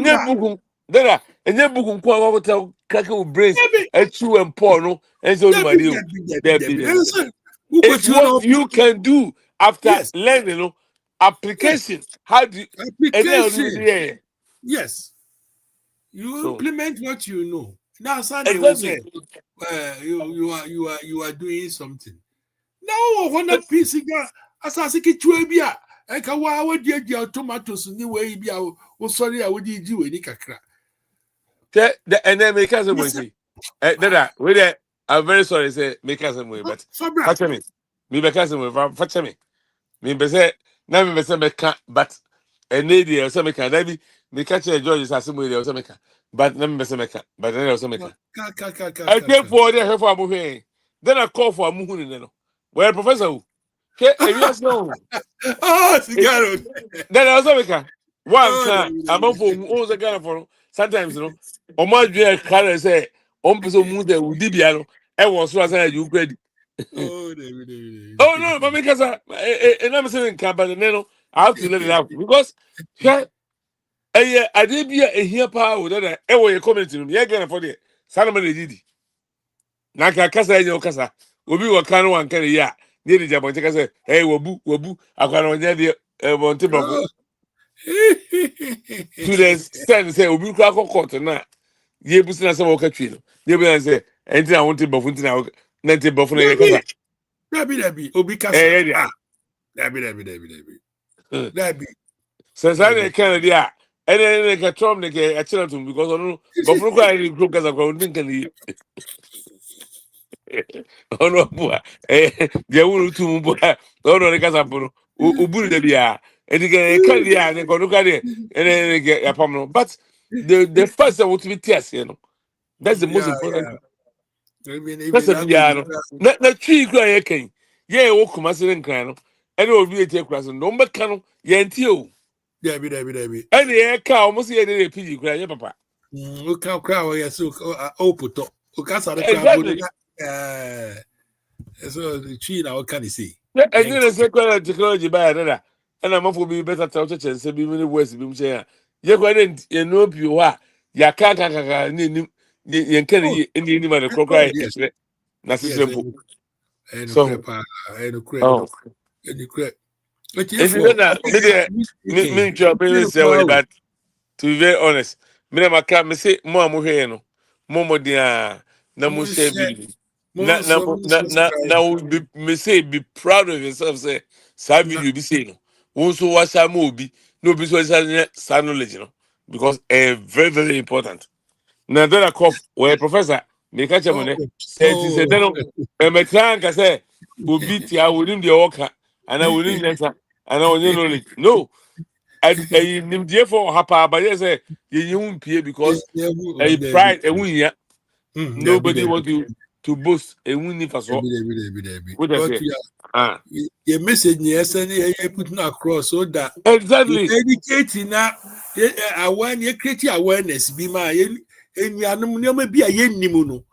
and your book, what tell crackle brains, Debi, and chew and porno, and so do my Debi, deal. Debi, Debi, Debi. Debbie. Listen, who It's continue what now? you can do after Yes, learning, yes. application. How do you, and then Application. yeah. Yes. You So implement what you know. Now Sunday will exactly. say, you are doing something. Now when a piece asase ketewa bi a eka wa wadi tomatoes ni we bi a wo sorry a wadi ji we ni kakra. And then make us some way Yes, say. Dada, we there. I'm very sorry, say make us some way, but Fabra. catch me. Me make us some way, catch me. Me be say, now me be say me can, but a lady or some can. Me catch a George is some way or some can. But let me be say me can. But then also me can. I came Ka. for the help for a movie. Then I call for a movie. Well, Professor, okay, yes, no. Oh, cigarro. Then I also make one Oh, can. I'm not for who's a Ghana for sometimes, or my dream can say, on person move there with Dibiano, and was so as you credit. oh, Oh no, but because and I'm saying, but then I have to let it out because, yeah, I did be a here power that I will comment to me. Yeah, Ghana for the Salomon did. Naka kasa enye okasa. Obi wo kan wan kan ya. Ne di jabon te kasa, "Hey, wobu, akwana onye de bonte bofo." Oh. To the stand say obi kura court na ye busi na se wo ka twi no. Ye bi na say, "Enti na wonte bofo nti na nte bofo na ye kasa." Dabi. Obi kasa. Ye Ah, dabi. dia. Dabi. So say na kan dia And then like a Trump like a children because on but for quite group as a ground can ono bua dia wuru tu bua ono ne kasa poro uburu de bia edige ka dia ne kono ka de ene ya pam no but the first that what be tears you know that's the most Yeah, important yeah. thing Even kasa language. bia no na twi kura ye kan ye wo kuma se nkran no ene obi etie kura so no mbeka no ye ntie o Debbie. ene ye ka o mo se ye de pigi kura ye papa Uka crowd, yes, oputo. Ukasa the crowd, but exactly so the tree now can you see? and then the second technology by another and I'm for be better to church and say be many words be say ye kwa didn't you know you wa ya ka ni ye can Oh, ni ma the oh, crocodile yes, kese na yes, system and so crap, and crap, oh and crap. But if you therefore, know me job me say what but to be very honest me na maka me say mo amohwe no mo dia na mo share bi na will be me say be proud of yourself say sa video be say no won so wa sha mo obi no obi so sa knowledge no because very very important na then I call we professor me catch am ne say ti say no me try can say obi ti a woni de work and I woni nyansa and I woni knowledge no I nim die for hapa but yes say you won pie because a pride and win nobody want to boast a winning for so what I But say ah your message, yes, and you putting across so that you exactly educating now, you create awareness, be my, and you are no be a yen nimuno.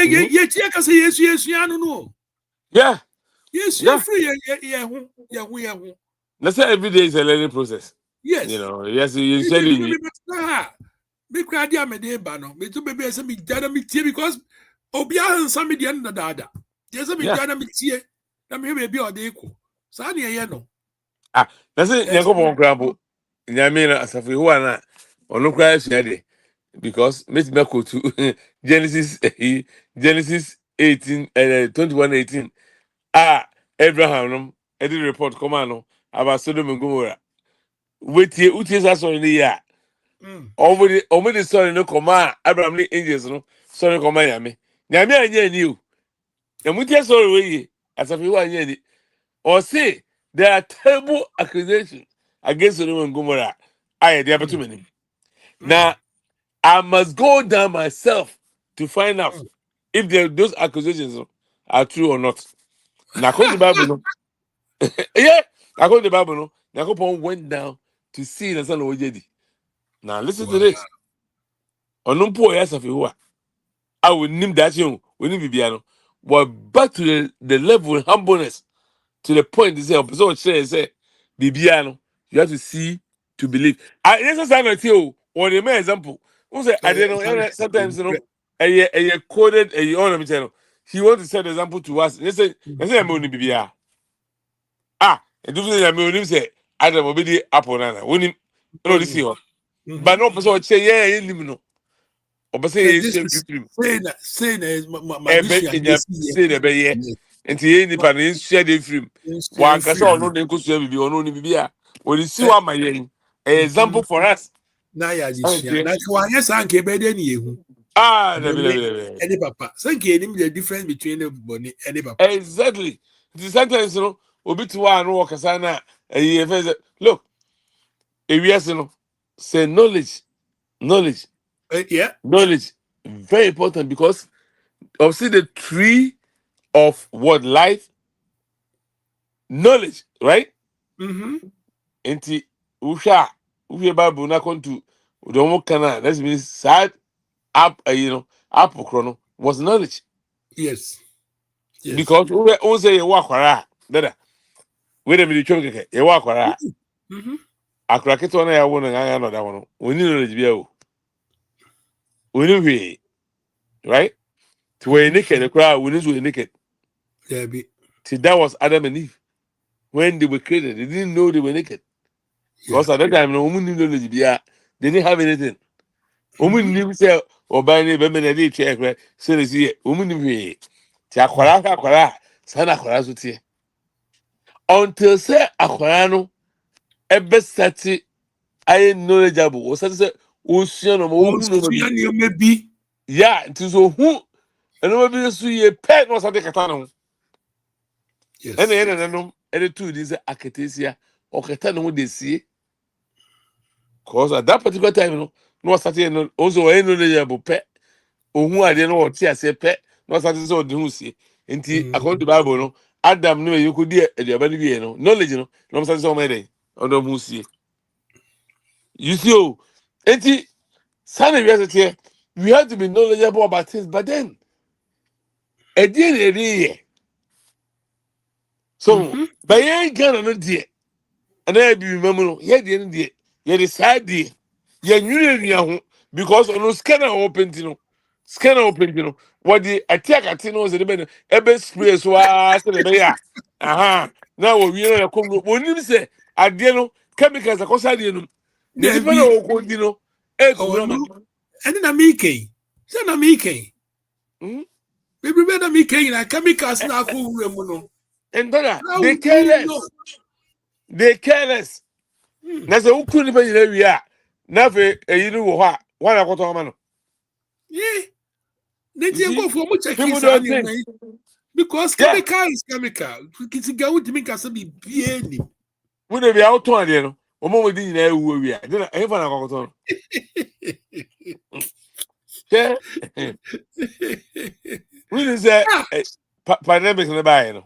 Mhm. Yes, yes, you know. Yeah, Yes, you're yeah. free, yeah. Let's say every day is a learning process. You Yes. know, yes, you You said didn't it. really better. Me crowd ya me de ba no. Me to baby say me jada me tie because obia hansa me de na dada. Je say me Yeah. jada me tie. Na me baby o de ko. Sa na ye no. Ah, let's say Yes. Yanko Grabo. Yamina Asafi Huana or no crash yade because Miss Meko to Genesis Genesis 18 21:18. Ah, Abraham edit report command about Sodom and Gomorrah. Wait here, Utis us in the year. Mm. Already sorry no command Abraham the angels no sorry command yami. Yami anya new. And we just sorry we as if you are or say there are terrible accusations against Sodom and Gomorrah. I there are too Mm. many. Mm. Now I must go down myself to find out Mm. if those accusations are true or not. Now according to the Bible, no. Yeah, according to the Bible, no. Nakopon went down to see the son of Ojedi. Now listen to Wow. this. Onumpo yasafi I will name that you we need Bibiano. But back to the level of humbleness to the point they say episode say Bibiano, you have to see to believe. I yes I know you or the main example. Who say I don't know sometimes you know a coded a on me he want to set the example to us. They say I'm only Bibia. Ah, and do say I'm only say Adam will be the apple nana. When him no this year. But Mhm. no person say yeah, you know. Or say But yeah, this is shame saying is ebe magician enya yes yes. se na ebe ye nti ye nipa na nsia de film Yes, wankasa free. ɔno ne nkosua bibi ɔno ne bibi a oni si Eh, wa ma yɛn example for us na ya jishia. okay Na kwa yes anke be de ni yehu. ah But dabi dabi dabi any papa. Sanke any the difference between the body any papa. exactly nti sometimes no obi ti wa ano wɔ kasa na ɛyi efe sɛ look ewiase no say knowledge Yeah. knowledge very important because of see the tree of what life knowledge right. Mhm. Nti wohwɛ a wohwɛ bible na akɔnto deɛ ɔmo ka no a that means saa app ayi no app korɔ no was knowledge Yes. Yes. because wo sɛ yɛwɔ akwara a dada wei dɛ mede twam kɛkɛ yɛwɔ akwara a Mhm. akwara ketewa no a yɛawo no ŋaŋa na ɔda hɔ no ɔni knowledge bia o ɔni hwee right nti wɔyɛ Mhm. naked koraa a ɔni so wɔyɛ naked Yeah, be. till that was Adam and Eve when they were created they didn't know they were naked Yeah. because at that time no ɔmo ni knowledge bia they didn't have anything ɔmo Mhm. nim sɛ ɔbaa ne bɛmɛ na ɛde twɛ ɛkorɛ sɛ ne si yɛ ɔmo nim hwee ti akwaraa ka akwaraa a saa na akwaraa so teɛ until sɛ akwaraa no ɛbɛ sɛte I knowledgeable. Or say ocean or Oh, who no Suyan, you may be. yeah, it is so who and no be so ye pet no sa de katano. And Yes. then no and two this aketesia or katano de see. Cause at that particular time, no starting also any knowledgeable pet. Ohun ade no what ase pet. No starting so de hu see. Enti according to Bible no Adam no you could dey aduaba no bi no knowledge no starting so many on the hu see. You see oh enti Sunday we have to be knowledgeable about things, but then at the end of the day, so Mm-hmm. by any kind of idea, and I be remember, no, yeah, the end day, yeah, the side day, yeah, you know, because on no scanner open, what the attack at Tino the ben, ebe spray so I said, aha, now we know the Congo, when you say, I didn't know chemicals, of course, I didn't know, the There different be. of Condino, eh, Oh, Kubrama. no. And then I'm Ike. Then I'm Ike. Maybe better me Ike. I chemicals now. Who And brother, how they do care we know? less. They care less. Hmm. Na say ukuru ni penyi na wia. Na fe eyi ni wo ho a, wa na kwato ma no. Yeah. You Then you go see, for much a people kiss don't on think. you. Because Yeah, chemical is chemical. It's a girl to make us be bien. we dey be out on there no. Omo we di na ewu wia. Then e fa na kwato no. Yeah. We dey say Ah. pandemic na buy no.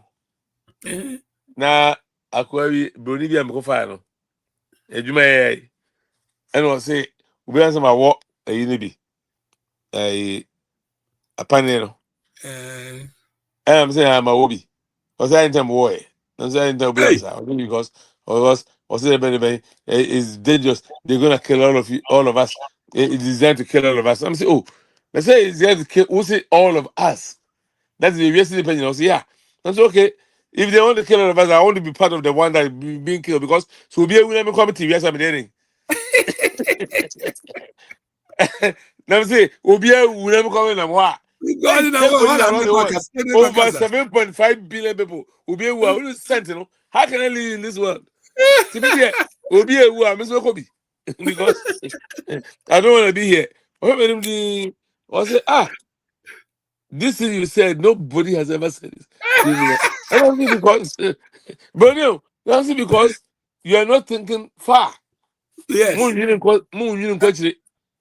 Na akwa wi broni bi am ko fa no. Ejuma ye. And we say we answer my work eyi ni bi. Apane no. I'm saying I'm a hobby. Because I didn't boy. I'm saying to be Hey. answer. Because was it it's dangerous. They're gonna kill all of you, all of us. It's designed to kill all of us. I'm saying, oh, let's say it's designed to kill. Who say all of us? That's the US opinion. I say, yeah. That's okay. If they want to kill all of us, I want to be part of the one that being killed because so be a winner committee. Yes, I'm there. Let me say, Obia will never come in and what? God Hey, in our everybody heart and around the never world. can stand in Over Makasa. 7.5 billion people. Obia who are sent, you know. How can I live in this world? To be there, Obia who are Miss Kobe. Because I don't want to be here. I say, this thing you said, nobody has ever said this. I don't think because, but no, that's because you are not thinking far. Yes.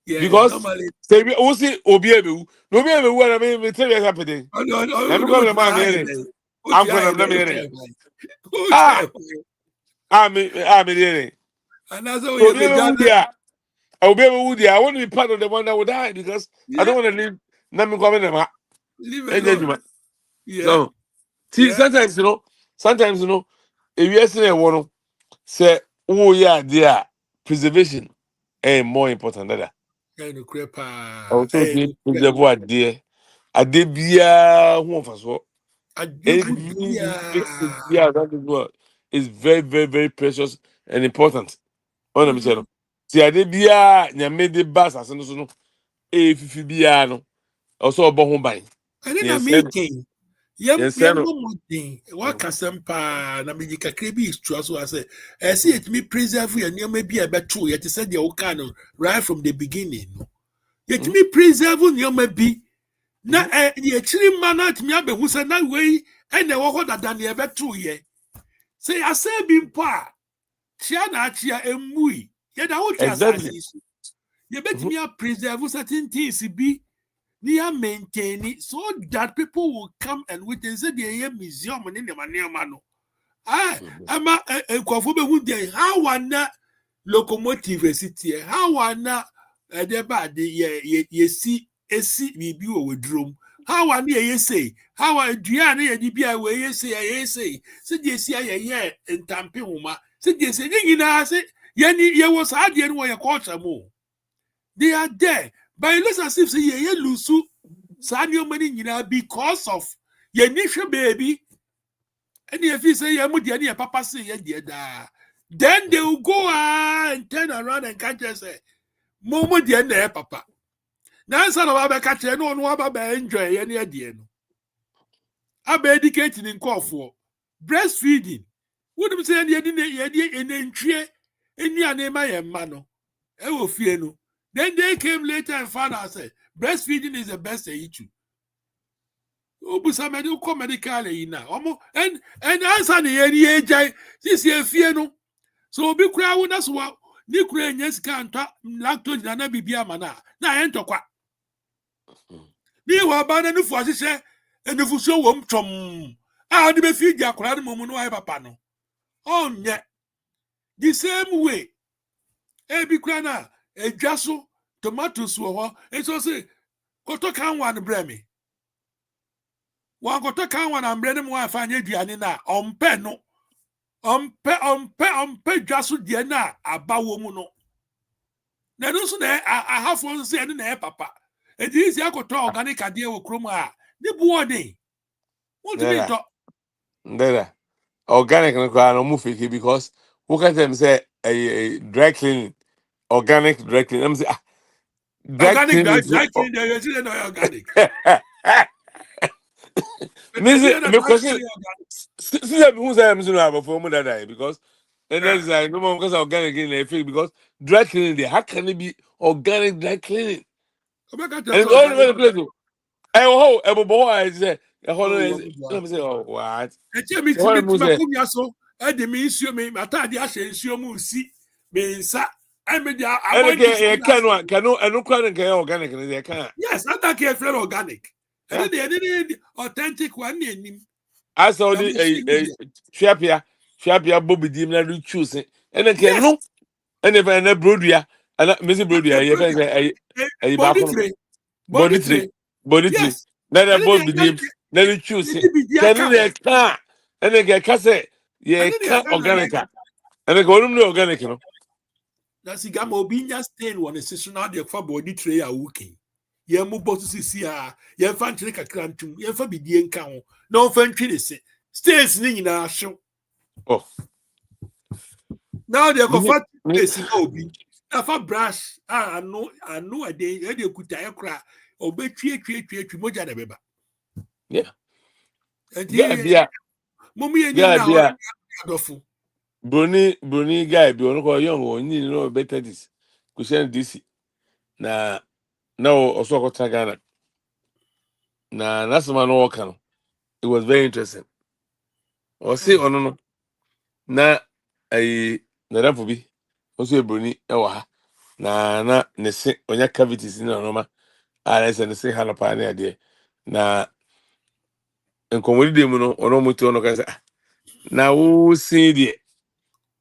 Yeah. Because Normally. say we see Obiebu. No be able when I mean me tell you what's happening. Now me come to my man. I'm gonna let me in it. Ah, I'm in it. And that's how So you be be able done. who there. I'll be able who there. I want to be part of the one that will die because I Yeah. don't want to live. Let me come in there. Leave alone. Eh, Yeah. so see, Yeah. sometimes if you say one say oh yeah, there preservation more important than that. Hey, no crepa. Also, Hey, be no crepa. preserve what there. I did be a Adwogu every dia. yeah, around the world is very, very, very precious and important. On the Mhm. channel. See, I did be a made the bus as no no. If you be a no, also a home buying. And then I'm Yes, sir. making. Yes, Yam sir. more thing. What casampa na me kakra bi is true so I say. I see it me preserve you and you may be a better true. Yet said the kind of right from the beginning. Yet me preserve you may be. Na ye chiri mana at me abe who said na way and the walk that than the better ye. Say I say been pa. Chia na chia emui. Yet I want to Exactly. assassin. You bet me a preserve certain things be. They are maintaining so that people will come and witness the museum and in the manio. I'm a quaffable how one locomotive city, how one the bad ye see a seat me be with drum. How one year ye say, how I Diana and be away ye say, said ye see a year in Tampuma, said ye say, you know, I said, ye was hard yen where you caught some more. They are there. By less as if say ye lose saa nneɛma no nyinaa because of yɛni hwɛ baby and if you say yɛmu deɛ ne yɛ papa say yɛ deɛ daa then they will go and turn around and catch us say momo deɛ na yɛ papa nansa na wabɛka kyerɛ no ɔno waba bɛ enjoy yɛ ne deɛ no aba educate ne nkɔɔfoɔ breastfeeding wonim sɛ yɛde enantwie nnuane ma yɛn mma no Then they came later and found out said breastfeeding is the best they eat you. Obusamedi ko medical na omo and answer the age this year fear no. So obi kura wo na so wa ni kura nya sika ntwa lactose na bibia mana na entokwa. Ni wa ba na nufu ahihye enufu so wom twom. Ah de be fi dia kura no mu no ai papa no. Onye the same way. Ebi kura na edwa so tomatoes wo ho. Eso say koto kan wan bre me. Wan koto kan wan ambre ne mo afa nya duane na ompe no. Ompe dwa so de na aba wo mu no. Na no so na I have one say na papa. E di isi akoto organic ade wo krom a. Ni buo dey. What do you talk? There. Organic no move fake because who can them say a dry cleaning, organic dry cleaning. I'm say dry Organic cleaning. dry cleaning, you see no organic. Me question. See who say I'm saying about for that die because and then like no more because organic in fake because dry cleaning there. How can it be organic dry cleaning? And it's all over the place. I say, let me say, oh, what? Me kumya so e de me nsuo me atade a hye nsuo mu si me nsa I me dia And can organic and they can. Yes, that can feel organic. And then the authentic one name. I saw the Shapia Bobby Dim na choose it. And then can no and if I na brodia and Missy Brodia, you body tree. Yes. Then I bought the dim, then you choose it. Can they can and then get cassette. Yeah, can organic. And they go to organic, you know. That's Gama Obinia stain one is seasonal the for body tray are working. Ye mu botu sisi a ye fan chile kakrantum ye fa bidie nka ho na o fan twene se stains ni nyina hyew. Oh. Now they go fat place na obi. Na fa brush anu ade e de kuta e kra obetwie moja na beba. Yeah. Yeah. Mummy ye na adofo. Bruni guy be on ko young on you know better this. Kushen DC. Na also ko Ghana. Na that's man work. It was very interesting. Or say no. Na na rafu bi. Also bruni e wa ha. Na ne se onya cavities ni no ma. Ah ne se ha no pa na ade. Na enkomodi dem no ono mutu ono ka say na wo see die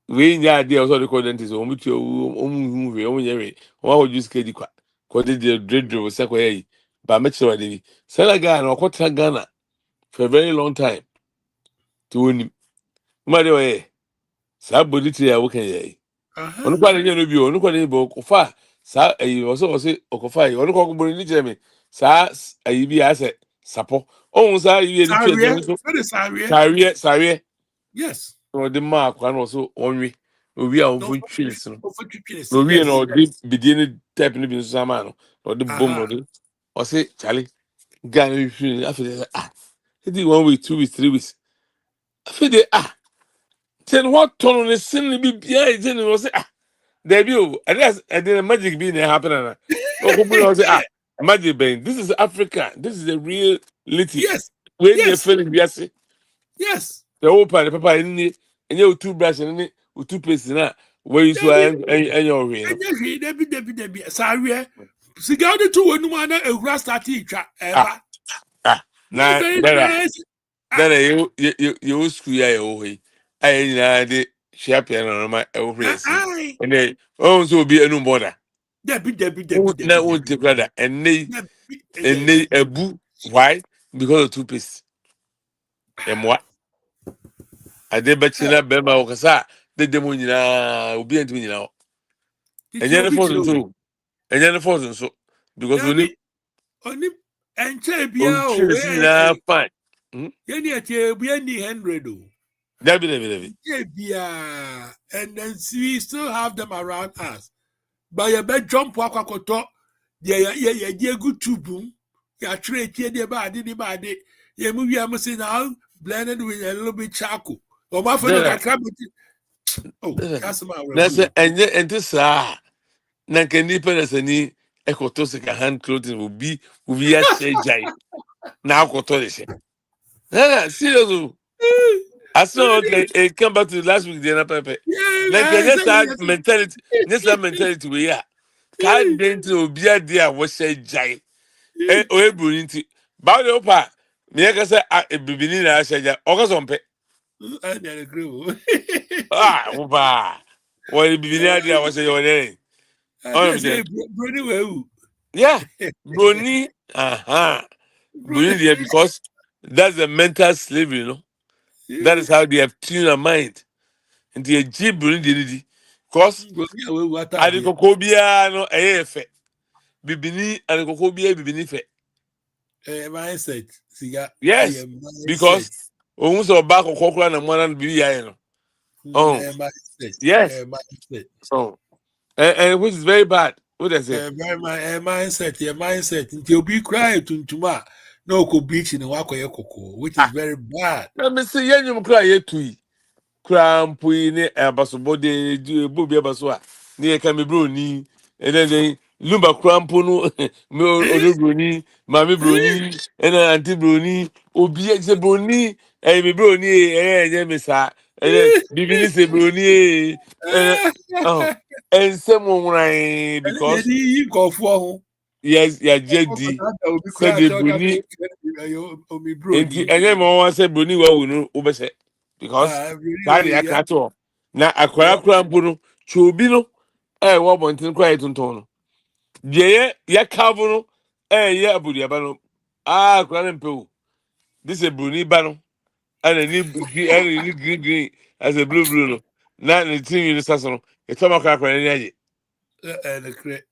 we nya ade o so de ko dentist o mutu o mu we o nya we o wa juice kedi kwa ko de dreadro se ko yi ba me chere de bi se la Ghana o ko tra Ghana for a very long time to woni ma de o ye sa body tree a wo kan yi onu kwa de no bi onu kwa de bo ko fa sa ayi o so o ko fa yi onu ko bo ni chere me sa ayi bi ase sapo o sa yi ni chere so sawie Yes. or the mark one also only we are No on trees. No, we yes. know the beginning type in the Samano or the bomb or say Charlie Ghana after it 1 week, 2 weeks, 3 weeks. After they then what turn on the sin be behind then was debut and that's and then magic being happening. Oh, say magic being this is Africa, this is the real litty. Yes. When they're feeling yes. Yes. The open the papa in it and you toothbrush and it with toothpaste na where you swine and your way. Debbie. Sorry. Cigar the two when one a grass started ever. Now you screw your way. I did sharp and my place. And then also be a new border. Debbie. Now won't take brother and they a boo. Why? Because of toothpaste. And what? I did bet you not Bema Okasa, the demonina will be into me now. And then the phone so. And then the phone so. Because we need and Chabia fine. Yenny at Yenny Henry. Debbie. And then we still have them around us. By a bed jump wakakoto, yeah, good to boom. Yeah, trade here, the body. Yeah, movie I must say now, blended with a little bit charcoal. Or my friend, I can't. Oh, that's my and this na nka nipa na sani ekoto sika hand clothing will be a share jai na akoto de she serious o. I saw okay come back to last week the pepe Yeah, na nka I said just that mentality we ya ka dent obi ade a wo share jai o ebru nti ba de opa me ka say bibini na share jai o ka so mpe I didn't agree. opa wo bibini ade a wo share jai I o didn't na say Brody well. yeah brony brony there because that's the mental slavery, you know. That is how they have tuned their mind. And the G brony did because Brody well what are there? adikokobia no efe bibini adikokobia bibini fe. Mindset. See, I Yes, am because mindset. ohun so back kokokora na mwana bibi ya no. Oh, Mindset. yes. Mindset. So and which is very bad. What I say? Mindset. Mindset. Until be quiet to tuma. No ko beach in wako koko, which is Ah, very bad. let me see yenyum kra ye tui. Crampy ne abasobo de bobi abaso a ne ye ka me broni then lumba crampo no me odobroni ma me broni na anti broni obi e se broni me broni je me sa bibi ni se broni oh ensem nwran And then because you go for yes ya home. jedi Obi said kura the cho ka broni omi enti brodi. enye mo wan say broni wa wu no obese because that ya Yeah. krato na akwara kura mpo no chobi no wo bonten kura etonton no de ye kavo no ye abudiaba no akwara mpe o this a bruni ba no and ni green as a blue no na the thing you saso no e toma akwara ni aje The correct.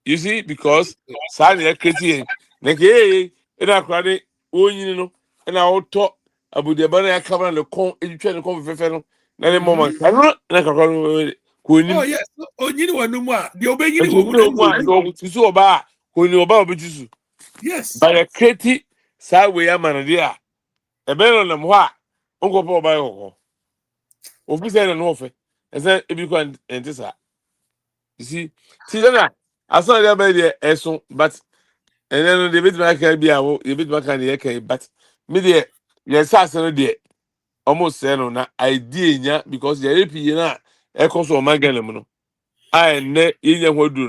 you see because sa na kreti na ke na akwara de onyin no na auto abudiaba na ya kava na le kon edutwa ne kon fefe no na le moment na kakra no ko Oh nim yes. Onyini wanu mu a, de obenyini nti wo mu obi na na ni mu a obi. nka tusu ọba a kò ní ọba a obi tusu Yes. bàyẹ kreti saa wei ama no deɛ a ɛbɛn no nam hɔ a nkɔpɔ ɔba yɛ kɔkɔ obi sɛ ɛna no ɔfɛ ɛsɛ ebi kɔ ɛnte saa si ti sɛ na asan deɛ bɛyɛ deɛ ɛso but ɛnɛ no deɛ ebetumi aka bi a wo ebetumi aka deɛ ɛka yi but mi deɛ yɛn saase no deɛ ɔmo sɛ no na idea nya because yɛrɛ pii na ɛkɔ so ɔman gana mu no. A ɛnnɛ yɛnya ho aduro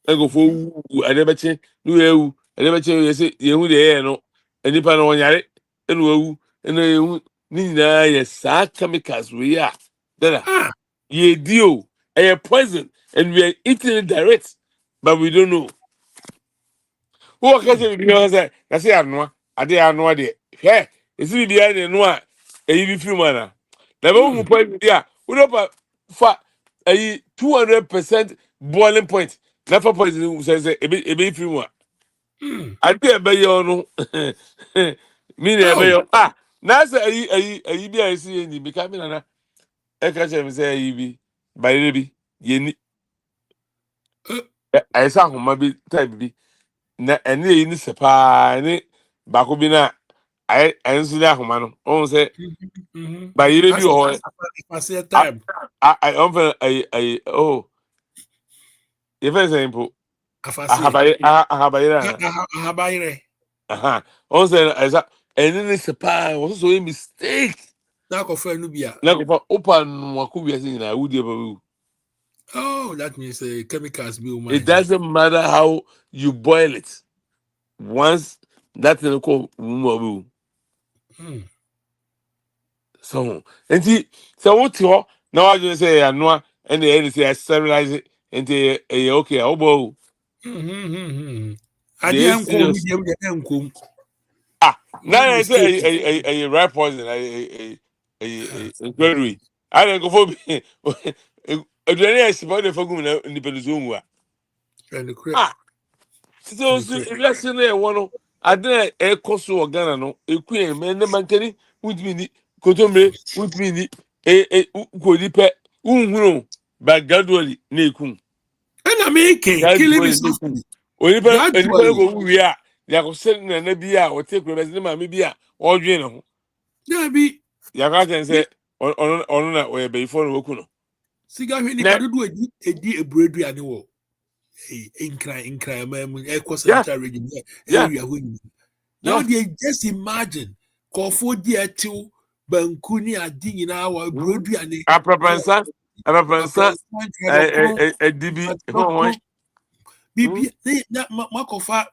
no nkurɔfoɔ wu ade bɛkye ne wɔawu ade bɛkye yɛ sɛ yɛhu deɛ ɛyɛ no nnipa no ɔnyare ɛna wawu ɛna yɛhu ne nyinaa yɛ saa chemicals wei a dada Ah. yɛdi o ɛyɛ poison and we are eating it direct but we don't know wowɔ ka sɛ biribi hɔ sɛ na sɛ yɛanoa ade yɛ anoa deɛ hwɛ ɛsi biribiara ne no a ɛyi bi firi mu ana na bɛwo mu poison bi a wode pa fa ɛyi 200% boiling point na fa poison sɛ ɛbɛyi firi mu a ade a ɛbɛyɛ wo no mi na Oh. ɛbɛyɛ wo na sɛ ɛyi bi a ɛsi yɛ ni mika mi nana ɛka kyerɛ mi sɛ ɛyi bi bayerɛ bi yɛni ɛyɛ sɛ ahoma bi type bi na ɛne ɛyi ni sɛ paa ne baako bi na ayɛ nso ne ahoma no ɔhun sɛ bayerɛ bi As wɔ hɔ I say time. ɔmfɛ ɛyi oh yɛfɛ sɛ mpo Afase. ahabayerɛ ana Ahabayre. ɔhun sɛ ɛsa ɛne ne sɛ paa wɔn soso yɛ mistake Na ko friend no bia. na kɔfa opa nuwako wiase nyinaa awudie ba wu Oh, that means chemicals be it human. doesn't matter how you boil it once that thing kɔ wumu a wu so nti sɛ wote hɔ na wadwene sɛ ɛyɛ anoa ɛna ɛyɛ ne sɛ ɛsterilize nti ɛyɛ okay a ɔbɔ o Ade deɛ anko mi serious dem de anko. na Make yɛ sɛ mistake. ɛyɛ right poison ɛyɛ nkwerɛwe ayɛ nkɔfo bi aduane a ɛsi pa ɔde fa gum na nipa no so onwu a And the so so ewiase no ɛwɔ no ade a ɛkɔ so wɔ ghana no eku yɛ mɛ ne mankani wutumi ni kotomire wutumi ni kodi pɛ nhunu but gradually na ekum And I mean, killing me gradually na ekum softly. onipa no Gradually. kɔ wu wie a yakɔsɛ nana bi a ɔte kuro bɛsɛ ne maame bi a ɔdwe ne ho There be yakɔ akyɛn sɛ ɔno na ɔyɛ bɛyifo na wɔku no cigar when na nipa do edi ebredu ane wo. in crime, eco Yeah, central region yeah, area. Now yeah. they just imagine Kofo dear till Bankuni are digging our Mm. Broadway Aprapansa, a aprapansa, president kind of crow, a DB, Bibi, Makofa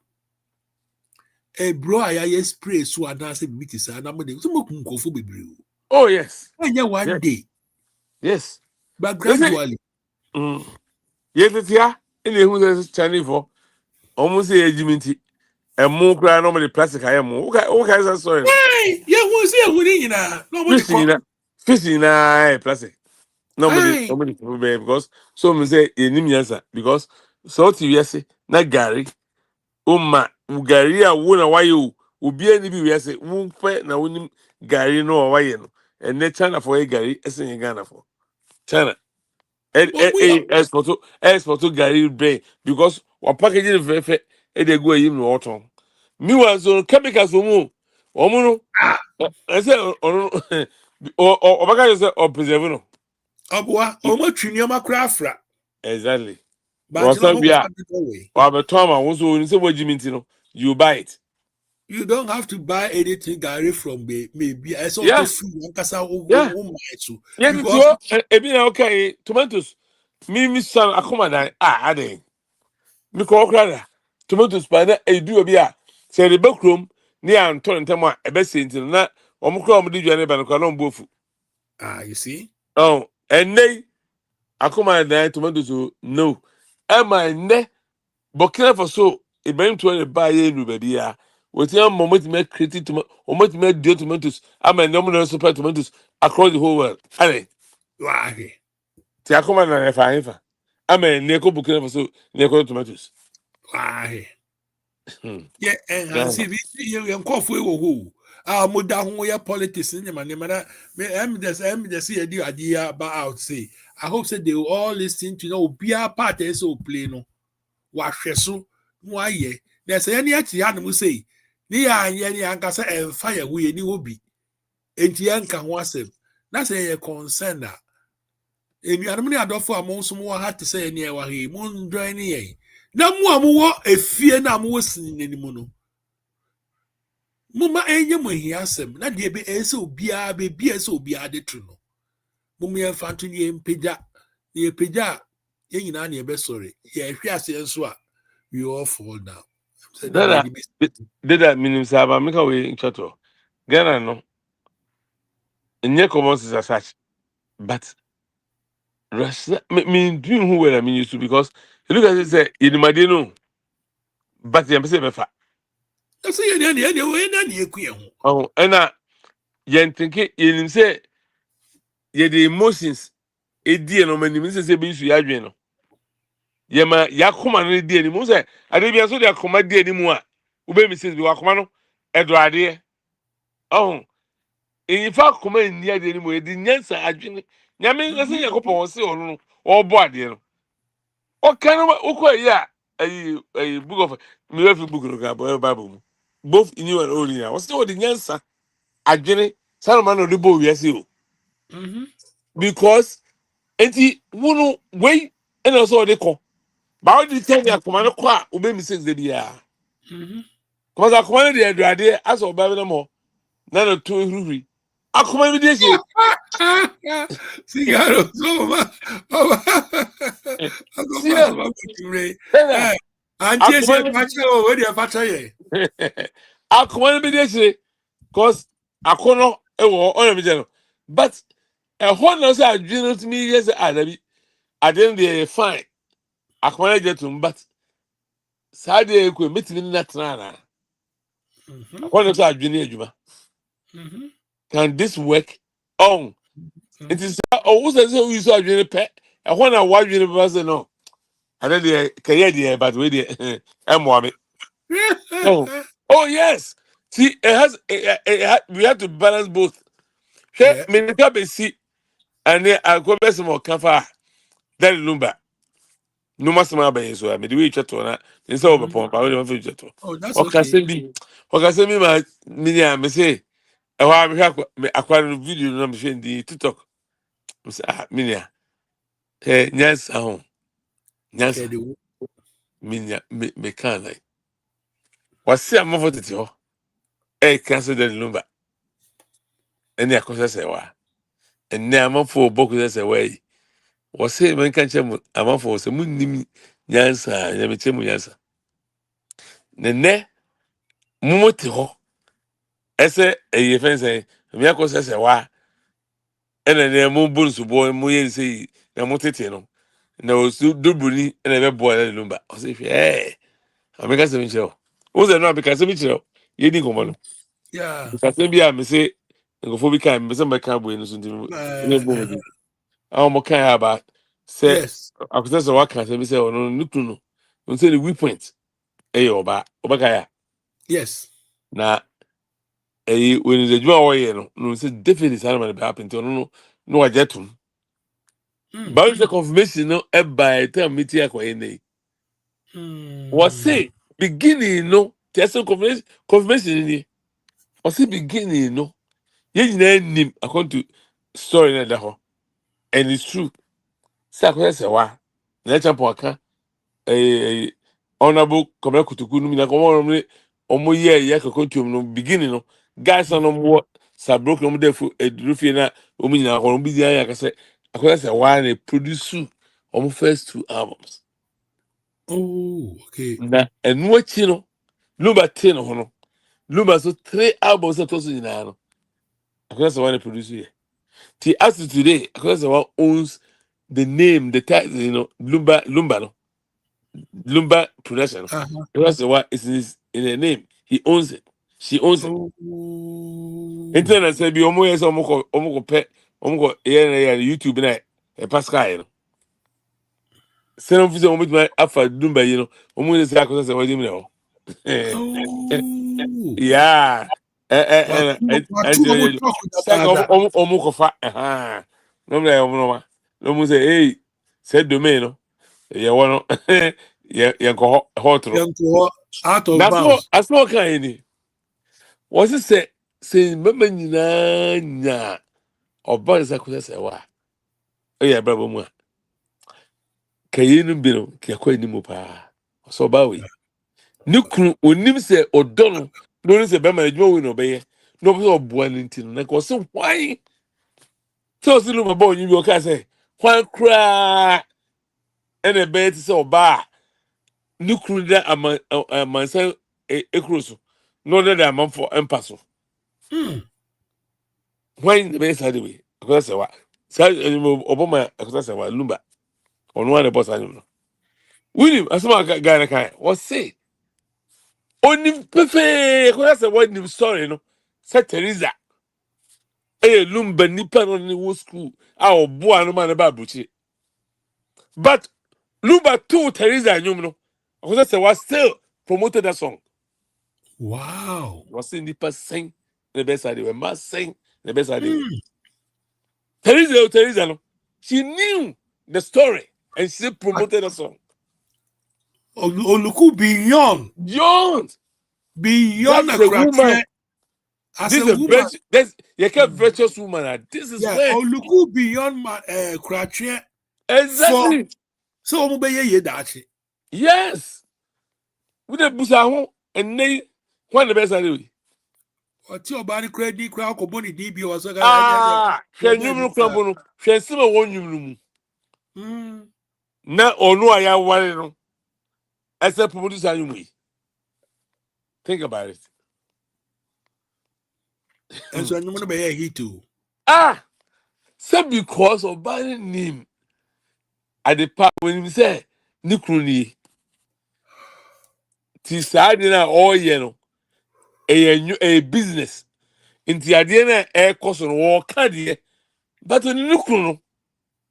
a bro, I spray so I dance a bit is an amade. Some Kofo be brew. oh yes, And yeah, one yes, day, yes. but They say, gradually, yes, it's here. In the who's Chinese for almost a regimenty. And more cry normally plastic. I am more. Okay, that's sorry. hey, yeah, who's here winning? Nobody Fishing, call. fishing, plastic. Hey, Nobody because so me say any answer because so yes, na Gary. Uma Gary a won a why you will be any be say won pe na won Gary no why no. And ne China for a Gary, in Ghana for China. but we Export to Gary brain because what packaging very fair they go him no autumn. Meanwhile, so chemicals for more. Omuno, are I say, or Baka say, or preserve no. Abua, almost Trinium Crafra, Exactly. but Or you know, some Moko yeah, away. or a Toma, also in say what you mean, you buy it. You don't have to buy anything Gary from maybe I saw to Yeah, free one casa yeah. Yes, it's because your, okay, tomatoes. Me, son, I come and I didn't. Me call crowd. Tomatoes, spider, a do a beer. Say the back room near Anton Tama, a best in that. Omicron did you any banana bofu. you see, Oh, and nay, I come and tomatoes, no. Am I ne? Burkina Faso, a bank to a buy in baby. With your moment make creative tomato, or might make dear tomatoes. I'm a nominal super tomatoes across the whole world. Allez, why? Tiakoma and if I ever. I'm a Neko Burkina Faso, Neko tomatoes. Why? Hmm. Yeah, and Yeah. see, you cough we who. Muda who ya politics in your man. I'm just see a deal idea about out say. I hope that they will all listen to know be a part so play no. Wahwɛ so why ye? There's any actually animal say. Ni any ankasa and fire we any will be. Enti yanka ho asɛm na sɛ yɛ concern a enuanom ne adɔfo a mo nso mo wɔ ha te sɛ ɛne ɛwɔ ha yi mo ndɔn ne yɛn na mo a mowɔ efie na mowɔ sini n'anim no moma ɛnyɛ mo ahia asɛm na deɛ ɛbɛ ɛyɛ sɛ obiara beebi a ɛsɛ obiara de to no moma yɛmfa nto ne yɛmpagya na yɛpagya a yɛn nyinaa ne yɛbɛsɔre yɛhwɛ aseɛ nso a we all fall down sɛ na deɛ Dada, de bɛsi dada, minim Saba, make away in Chato. Ghana, no, and your commons is as such. But, me, doing who were I mean used to because you look at it, say, in Madino, but the embassy. na sɛ yɛn deɛ deɛ wɔyɛ na ne yɛku yɛn ho Oh, and yen thinking, yen say, ye the emotions, a dear no many means say, be you adwin. Yema, Yakuma, no dear anymore. I didn't be so their command dear anymore. Ube Mrs. Biwakumano, Edward. Oh, in fact, come in near the anymore. The Nancy adwin. Yamin, I say, Yakopo, say, or body. What kind of okay, yeah, a book of miracle book of Bible. Both in you and old. What's the word in Yansa? Adwin, Salomon of the boy, yes, you. Mhm, Because enti wunu wei ɛna ɔsɛ ɔde kɔ ba ɔde kyɛn de akoma no kɔ a ɔbɛ mi six de bia mhm. kɔmɔsɛ akoma no de aduade asɛ ɔbɛ bi na mɔ na na to ehurihuri akoma bi de ehyire Cigarro, toma. Algo serious passo para o ɛna É, antes esse akoma é no facha o ele é facha aí. akoma no bi de ehyire cause akɔnɔ ɛwɔ ɔna mi gyɛ no but ɛhɔ na ɔsɛ adwene no tumi yɛ sɛ adabi ade no deɛ yɛ fine akoma no gye tum but saa deɛ ekɔ emetumi nna tena ana Mhm, akɔnɔ sɛ adwene adwuma. mhm, Can this work? Oh, it mhm. is oh, who's the you saw a pet? I want to watch you person no. And then the career there, but with the I'm warming. Oh, oh yes. See, we have to balance both. Share Yeah. medical basic and then I go best more kafa. That lumba. No matter my bay so I made the way chat on that. It's over Mhm. pump. I will never chat. Oh, that's Or can okay. send me. Or can send me my mini. I may say. I'm acquiring video. I'm saying the TikTok. Mini. Nyansa ho. Okay, Nyansa. the me can like. Wasi amafo tete ho. Cancel the lumba. Any akosa se wa. Enne amafo boku se wa. Wasi men kan chem amafo se munnim nyansa, ya meche mu nyansa. Nene mumote ho. Ese eye fense me akosa se wa. Ene ne mu bunsu bo mu ye se na motete no. Na osu dubuni ene be bo na lumba. O se hwe ameka se ncheo. O se no ameka se ncheo. Ye di komo no. Yeah. Ka se bia me se ngofo bi kan me se meka bo enu so ndi ne bo mo di. Awo mo kan aba se Yes. akosa se wa kan se bi se ono nukru no. On se the weak point e oba ka ya. Yes. Na when is the juma wo ye no no se definitely sana man be happen to no no wa jetum. But the confirmation no e by time meet ya kwa ene. Was say beginning no test confirmation ni. Was say beginning no. Ye nyina nim according to story na da ho. And it's true. Say akwese se wa. Na champo aka honorable Komela Kutuku no mina komo omo ye ya kokontum no beginning no guys no mo sabrok no mo defu edurufie na omo nyina ko no bi dia ya kase akwese se wa na produce omo first 2 albums. Oh, okay. Na enu achi no Lumba 10 ho no Lumba so 3 albums to so nyina no akwese se wa na produce here. Till as to today akwese se wa owns the name the title Lumba no Lumba production. Uh-huh. Because what is in the name, he owns it. She owns it. Oh. Internet say be omo yes omo ko pet omo ko YouTube na e Pascal you know. Say no fit omo tuma afa Lumba you know. Omo say akosa say wadi me no. Oh. Yeah. Watu And talk say about omo ko fa no me omo no ma. No mo say hey say domain no. Yeah one yeah ko hot ro. them out of That's bounds. what kind ni. Was it say mama nyina nya oba nsa ko sɛ wa ɛyɛ brabo mu a kayi no bi no ka kɔ anim paa ɔsɛ ɔba wei ne kunu onim sɛ ɔdɔ no na onim sɛ bɛma adwuma wei na ɔbɛyɛ na ɔpɛ sɛ ɔboa no nti no na ka ɔsɛ hwan sɛ ɔsɛ no maba ɔnyi bi ɔka sɛ hwan koraa ɛna ɛbɛyɛ te sɛ ɔba a ne kunu da amansa ekuro so na ɔda da amanfo mpa so hwan na ɛbɛyɛ saa de wei akɔsɛ sɛ wa saa ɔbɔma akɔsɛ sɛ wa lumba ɔno ara na ɛbɔ saa nnwom no William asoma guy na kan say onim pefe ko say what nim story no say Teresa lumba nipa no ni wo school a oboa no ma na ba buchi but lumba to Teresa nyum no ko say was still promoted that song Wow. was say nipa sing the best idea we must sing the best idea Teresa no she knew the story and she promoted the song Oluku Jones beyond that a is a woman. criteria as This a is a woman. you can't virtuous woman. This is Yeah, great. Oluku beyond my criteria for Exactly. so omubeye ye dachi. Yes. With the busa and they when the best anyway. Oti obani credit crowd ko boni DB o so ga Can you look on can see one you mm. na onu aya ware no. Except producer you think about it. And so you be here too. So because of buying name at the park when you say Nikruni Tisadina all no a business. Nti adeɛ na ɛkɔ so no wɔka deɛ but ne ne kunu no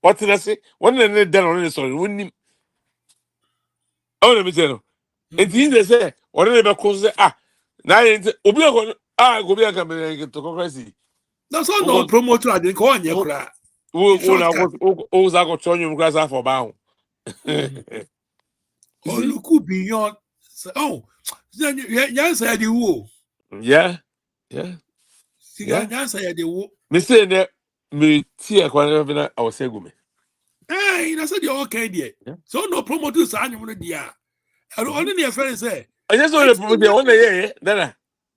ɔtena se wɔn na ne da no ne sɔrɔ no wɔnim ɔwɔ na mi sɛ no nti yi de sɛ ɔne ne bɛko so sɛ n'ayɛ nti obi akɔ no obi aka mɛ tɔkɔkɔ si That's all no promoter I didn't call you cry. wo na wo sa akɔ tɔ nnwom kura sa afɔ ba ho Oluku beyond yan say the wo. yeah Siga yan say the wo. me say ne me tie akwa na bi na awɔsɛ gu me Hey, that's the okay there. So no promoters are you dia. I don't only your friend say. I just want to promote the one yeah, then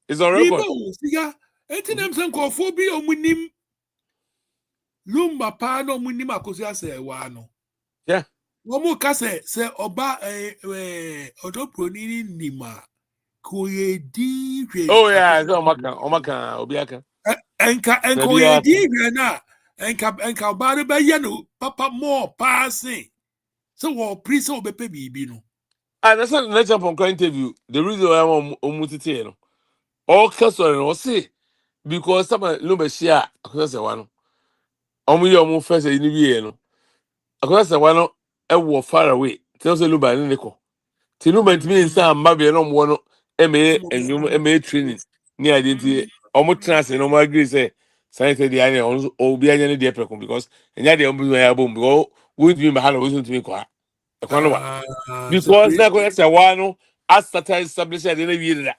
it's on record. People, siga. Enti dem say nkofo bi omunim lumba pa no omunim akosi ase wa no. Yeah. Womu ka se oba odo proni ni nima ko ye di hwe Oh yeah, akosi it's on Omaka, Obiaka. enka ye di hwe na enka oba re ba ye no papa more passing. So wo pri so obepe bibi no. And that's not the next upon interview. The reason why I'm omutite all customers no say because some lumba share akose one. Omu ye omu first ni wie no. Akose one e wo far away. Tell say lumba ni ko. Ti lumba ntimi nsa amba be no mo no enwum training ni identity omu trans no mo agree say science dey anya obi anya ne dey prekon because enya dey omu ya bom because we be mahalo we ntimi ko ha. E kwa no wa. Because na ko say one as start establish dey na wie da.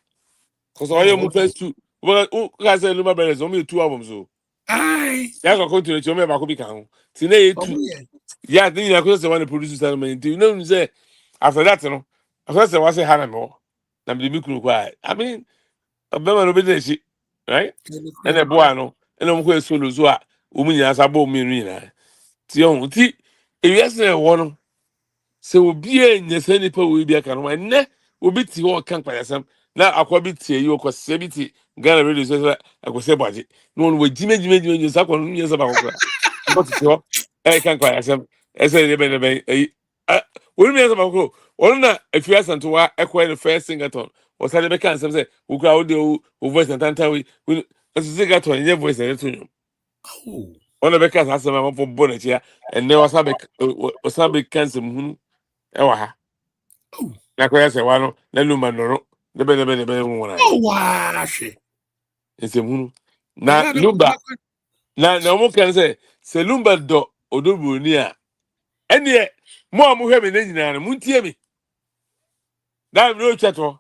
Because all you first two well who can say lumba brothers only two albums so. Ai, Ya go continue to me ba ko bi kan ho. Ti na e two. omuye. Yeah, then you go say one produce settlement. You know say after that no. After say what say hana no. Na me be kuru kwa. I mean, abema no be dey shi, right? And the boy no. And I'm going solo so a umu nya sa bo mi na. Ti on ti e yes na wo no. Se obi enya se nipa we bi aka no. Enne obi ti ho kan kwayasam. Na akwa bi tie yi okose bi ti Ghana radio so akose baje. No no we jime sa kwa no nya sa ba ko. But so e kan kwayasam. Ese de be we me sa ba ko. Ono na afia santo wa ekwa the first singleton. O sa de be kan say we kra we o voice and tanta we singleton nye voice and to. Oh. Ono be kan asema ma for bonnet ya and ne wasa be kan sem hunu e wa ha. Oh. Na ko ya se wa no na luma no de be wona. Oh, wash. Nsem hunu. I Na got lumba na mo kan say se lumba do odobro ni a ene mo amu hwe me na nyina no muntie me. Na me chato.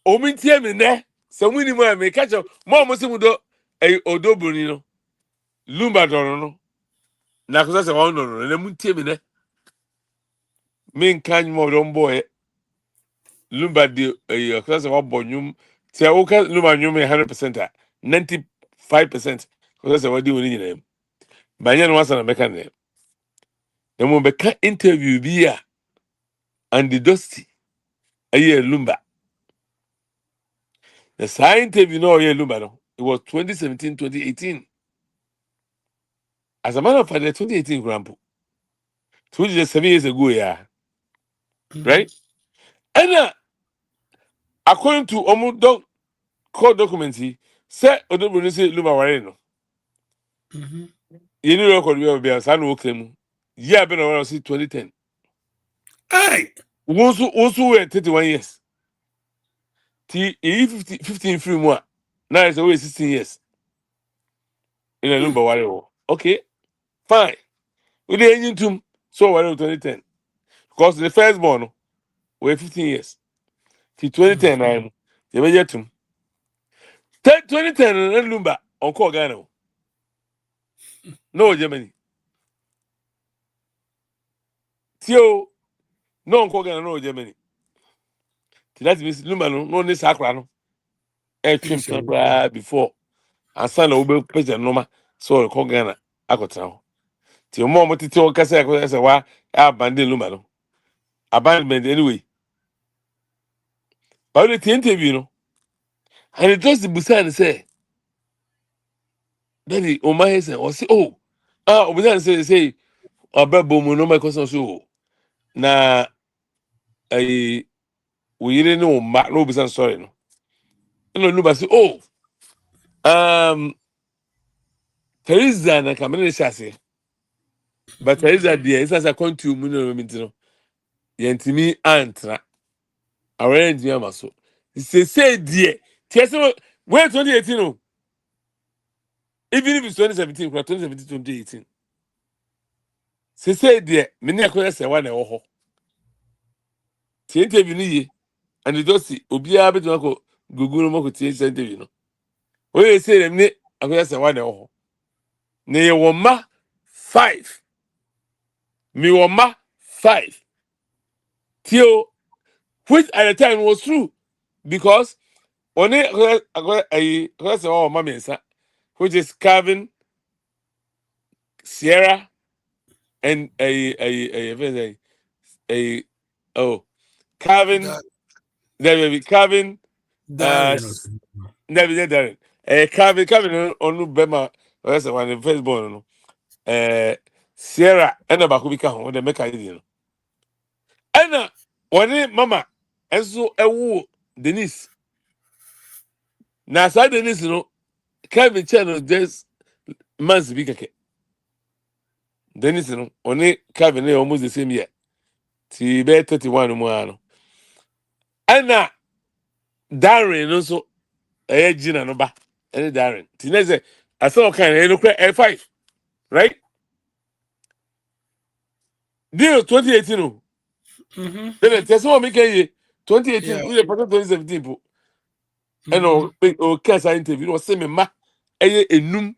O muntie me ne se muni mo me ka cho mo mo se mu do odobro ni no. Lumba do no. Na ko say wa no na muntie me ne. Me nkan mo do boy lumba de ko say wa bonyum se o ka lumba nyum 100% a 95% ko say wa di woni nyina. Banya no wasa na meka ne. Na mo beka interview bi a and the dusty aye lumba. The same interview no aye lumba no. It was 2017 2018. As a matter of fact, the 2018 grandpa. 7 years ago, yeah. Right? And according to court documents, say Odobro say lumba ware no. You know record we be a san wo kremu. Yeah, been around since 2010. Hey. Also were 31 years. T 15 free more. Now it's always 16 years. In a lumba ware. Okay, fine. We did engine to so ware 2010. Because the first born were 15 years. Till 2010 I'm the major to 2010 and lumba on call Ghana. No Germany. Tio no on call Ghana no Germany. That means lumba no ni sakra no. Trim before. And son of Uber president Noma, so call Ghana. I got now. Till more Motito Casa, I said, why I abandoned Lumano. Abandonment anyway. But the interview, no. And it just the Busan say, Daddy, oh my head, or say, oh, Busan say, Bomo, no, my cousin, so. Na, we didn't know, no, Busan, sorry, no. No, nobody say, oh, Teresa, na Camille Chassis. But Teresa, dear, it's as a country, no, Yentimi Antra. Arrange me amaso. Say dear. Tiesa where 2018 no. Even if it's 2017, 2017 2018. Say dear, many akwa say one e wo ho. Tie interview ni ye. And you just see obi a betu ako gugu no mako tie interview no. We say them ni akwa say one e wo ho. Na ye wo ma 5. Mi wo ma 5. Tio which at the time was true because on it oh mommy which is Calvin, Sierra, and a oh Calvin, That there will be Calvin, uh Darren was. never there. Calvin on Bema, that's the one the first born no. Sierra and about who become when they make a Anna, one mama, and so a woo Denise. Now, side Denise, no, Calvin channel just months big. Dennis, no, only Calvin almost the same year. Ti be 31 mu ano. Ana Darren no so Gina no ba. Any Darren. Ti na say I saw kind no cra F5, right? Deal 2018 no. Mm-hmm. Then tell someone make a 2018 Yeah. we the 2017 po. And Mm-hmm. o cancer interview no say me ma enum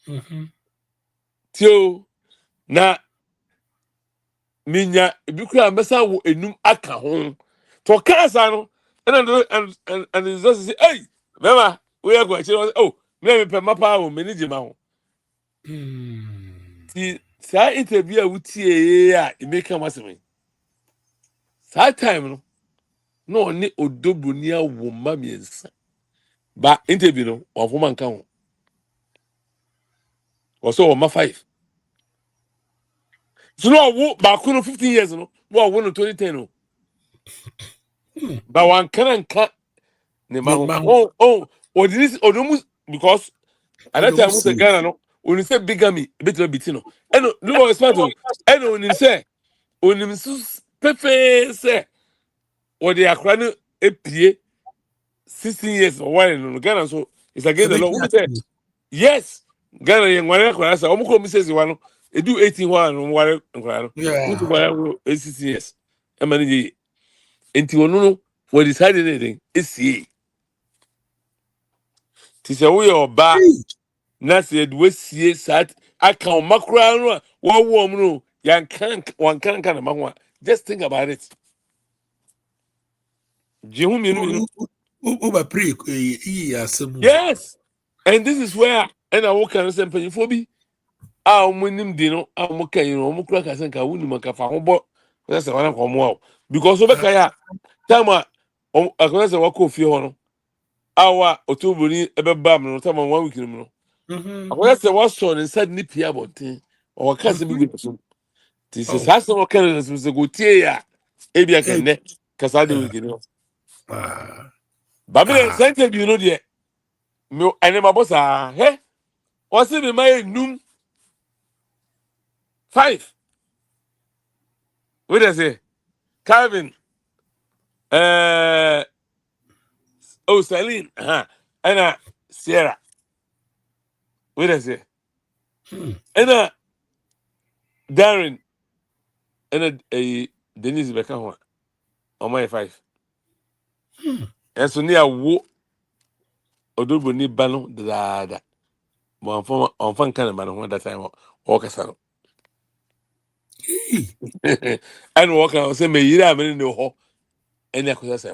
Mm-hmm. tio na minya bi kura mesa wo enum aka ho. To cancer no and it's just say hey remember we are going to oh me pe mapa wo me ni jima ho. Mm. Ti saa interview a wutie a emeka maseme saa time no na ɔne odoboni awo mma miɛnsa ba interview no ɔfoma nka ho ɔsɛ ɔma 5 so na ɔwo baako no 15 years no na ɔwo no 2010 no Mm. ba wankana nka ne ma The ho man ɔde this ɔdomu because at that time almost mo sɛ say. Ghana no oni sɛ bigamy ebetuma biti no ɛno no ɔyɛ smart o ɛna onim sɛ onim so pɛfɛɛ sɛ wɔde akora no epie 16 years or why no Ghana so it's against the law. Who say yes? Ghana young one class. I'm going to say one. They do 18 one one. Who to Yeah. buy 16 years? I mean, until no what decided anything is see. Tis a way or ba. Hey. Nasi we see sat. I can't macro. What woman no? Yan can't one can't kind of man. Just think about it. Jehumi. Over pre asem. Yes, and this is where and I walk and say penny a ɔmo nim di no a ɔmo ka yi no ɔmo kura kasa nka wunim nka fa ho bɔ kɔsɛ sɛ wɔn akɔ ɔmo awo because ɔbɛka yi a time a akɔsɛ sɛ wakɔ fie hɔ no a otoboni ɛbɛba mu no time a 1 week mu no Mm-hmm. akɔsɛ sɛ wasɔ ne nsa ne pia abɔnten ɔwɔ kasa bi gu so ti sɛ Oh. saa sɛ wɔka ne nso sɛ kò tie yi a ebi aka Hey. nnɛ kasa de week no Ah. babere Ah. sɛnte bi no deɛ mi ɛnɛ ma bɔ saa hɛ ɔsi mi ma yɛ num 5 wey dey say Calvin. Uh, oh, Celine, Anna, Sierra, what is it? Hmm. Anna, Darren, Anna, Denise Beckham, on my 5. Hmm. And so near wo, Odobo ni bano, da. On fun kind of man, one that time, walk as Hey. and walk out, say, me, you have no ho, and I could say,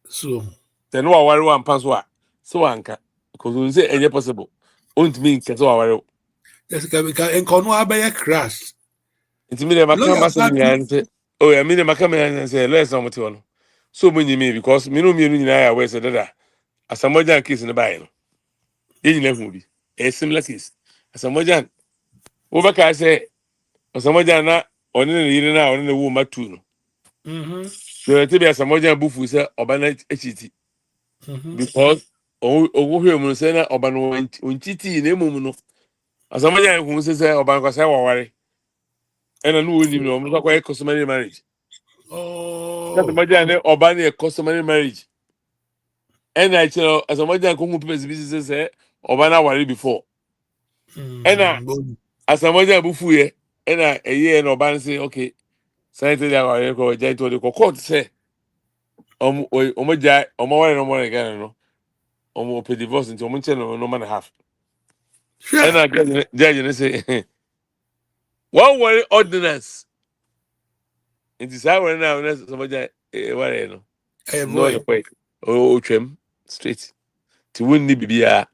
So then no, I one pass what, so anka, because we say, any possible, won't mean, so I worry. that's can kono abaya crash. Nti mi de maka Lawyer masem party. nyinaa nti oh ya mi de maka me nyinaa sɛ lawyer na ɔmote hɔ no so mo nyimi because me no mienu nyinaa ya wɛ sɛ dada asamɔgyan case no baeɛ no yɛn nyinaa hu bi ɛyɛ similar case asamɔgyan wobɛka sɛ asamɔgyan na ɔne ne yere no a ɔne ne wo ma tu no Mm-hmm. so ɛte bi asamɔgyan bufu sɛ ɔba no akyiti Mm-hmm. because ɔwohwɛ mu no sɛ na ɔba no ɔnkyitii na mmom no asamɔgyan hu sɛ ɔba no kwasɛ wɔware ɛna no wɔnim no ɔmo nso akɔyɛ customary marriage. That's Oh. the Obani a customary marriage. And I tell as a Majan Kungu business say Obana worry before. And Mm. as a Majan Bufuye, and a year and Oban say, okay, Sanitary or Giant to the court say, Omoja, Omo no more again, no, Omo pay divorce into Munchen no man half. And Sure. I get judge and say, one worry ordinance. It is our now, what you know. Hey No boy. your way. Oh trim straight. To win the bibia.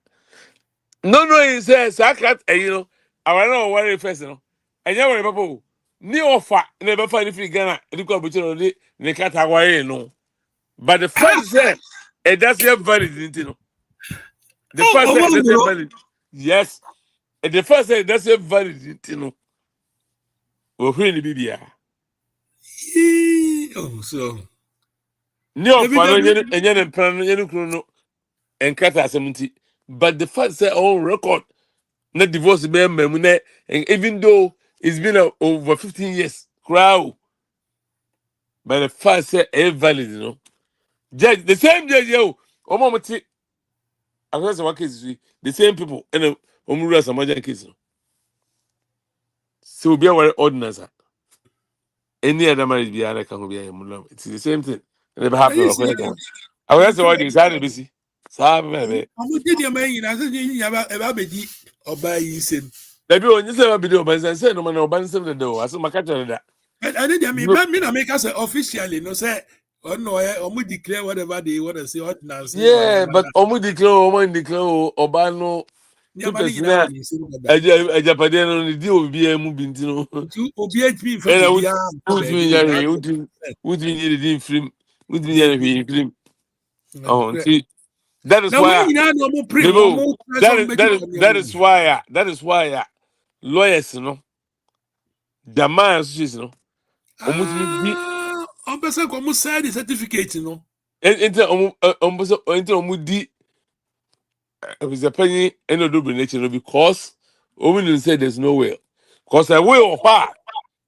No, he says I can't you know. I want to know what it first, you know. And you worry papa. Ni offer never find if you Ghana, you go between the category, no. But the fact is that it doesn't valid, you know. The first Oh, say oh, that's a valid. Yes. And the first say that's a valid, you know. We're the Bibia. oh, so. No David, fun David. and yen plan and cut 70. But the fact say on record, not divorce member, and even though it's been over 15 years, crowd. But the fact say a valid, you know. Judge the same judge, yo. Oh, mama, I was one case, the same people, and Omura some other case. So be our ordinance. Any other marriage be other can be a mulam. It's the same thing. It never Are you happened. serious? I You was the feel wedding, Saturday busy. Saturday. I'm did your man. I said you have a baby or by you said. There be on yourself video, but I said no man or ban the door. I saw my catcher that. I did me, but me not make us officially no say or no, or we declare whatever they want to say ordinances and Yeah, but Omu declare, Obano, yeah, man, papers you know, now. you see that. A Japan on the deal will be a moving to know. To OBHP for And I baby, would baby, mean, without would mean the film, would baby. mean film. Oh, see, that is Now, when why. you know, no more pray, no Memo, more that is somebody that is for that is why lawyers, you know, the man association, you know, almost be I'm person come side the certificate, you know. into omudi is a penny and no double nature because women say there's no way. Because I will or far.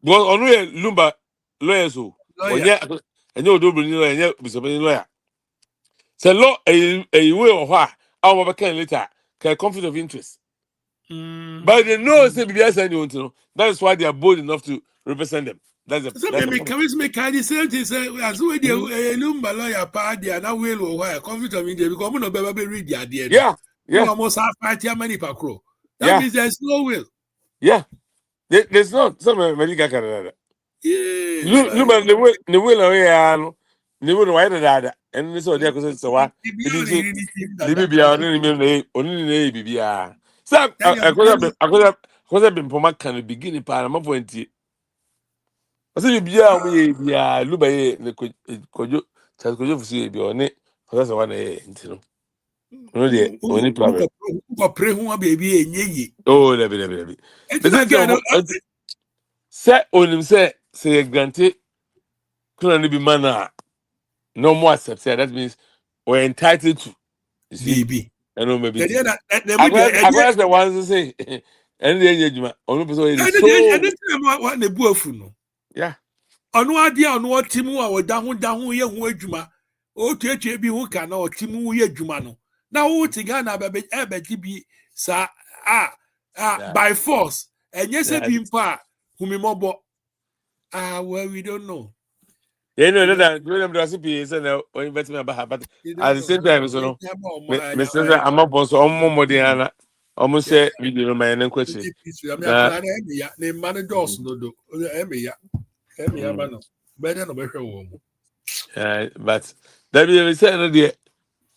Because only lumber lawyers who when Lawyer. you and you double lawyer and you be a lawyer. Say law a will or far. Our can later can conflict of interest. But they know say BBS anyone to know. That is why they are bold enough to represent them. So That's the me point. come me carry same thing say as we dey Mhm. lumba lawyer party and now we will why conflict of interest because we no be read the idea no. Yeah, We yeah, almost have party how many pakro. That yeah, means there's no will. yeah. There's not some medical Canada. Yeah, Luman the will away the will why the and this or there because so what the it beyond is really team the that. BBR only BBR. So Tell you, I could have been Poma can beginning part of my point. I said BBR we be Luba the Kojo Chaskojo see be on it because that's one you know the only problem. who pray who baby enye. Oh, let me. And The then thing again, say on him say granted couldn't be man no more accept that means we're entitled to you see baby. I know maybe The tea. other the I would guess the ones who say and the engagement on person is and so the time what the buafu no. yeah Ọnụ adị ọnụ ọtịmụ a ọdahụ ihe hụ ejuma otu eche ebi hụ ka na ọtịmụ ihe ejuma no na wo ti ga na ebe bi sa yeah by force enye se yeah bi mpa humimọbọ well we don't know you know we don't that them do recipe say na when invest me about but we at don't the know same time so no me say I'm up on so more ana almost yeah say video no my name question mi na akra na eme ya na mma no dos no do eme ya ma no bede no behwe wo mu but that be say no there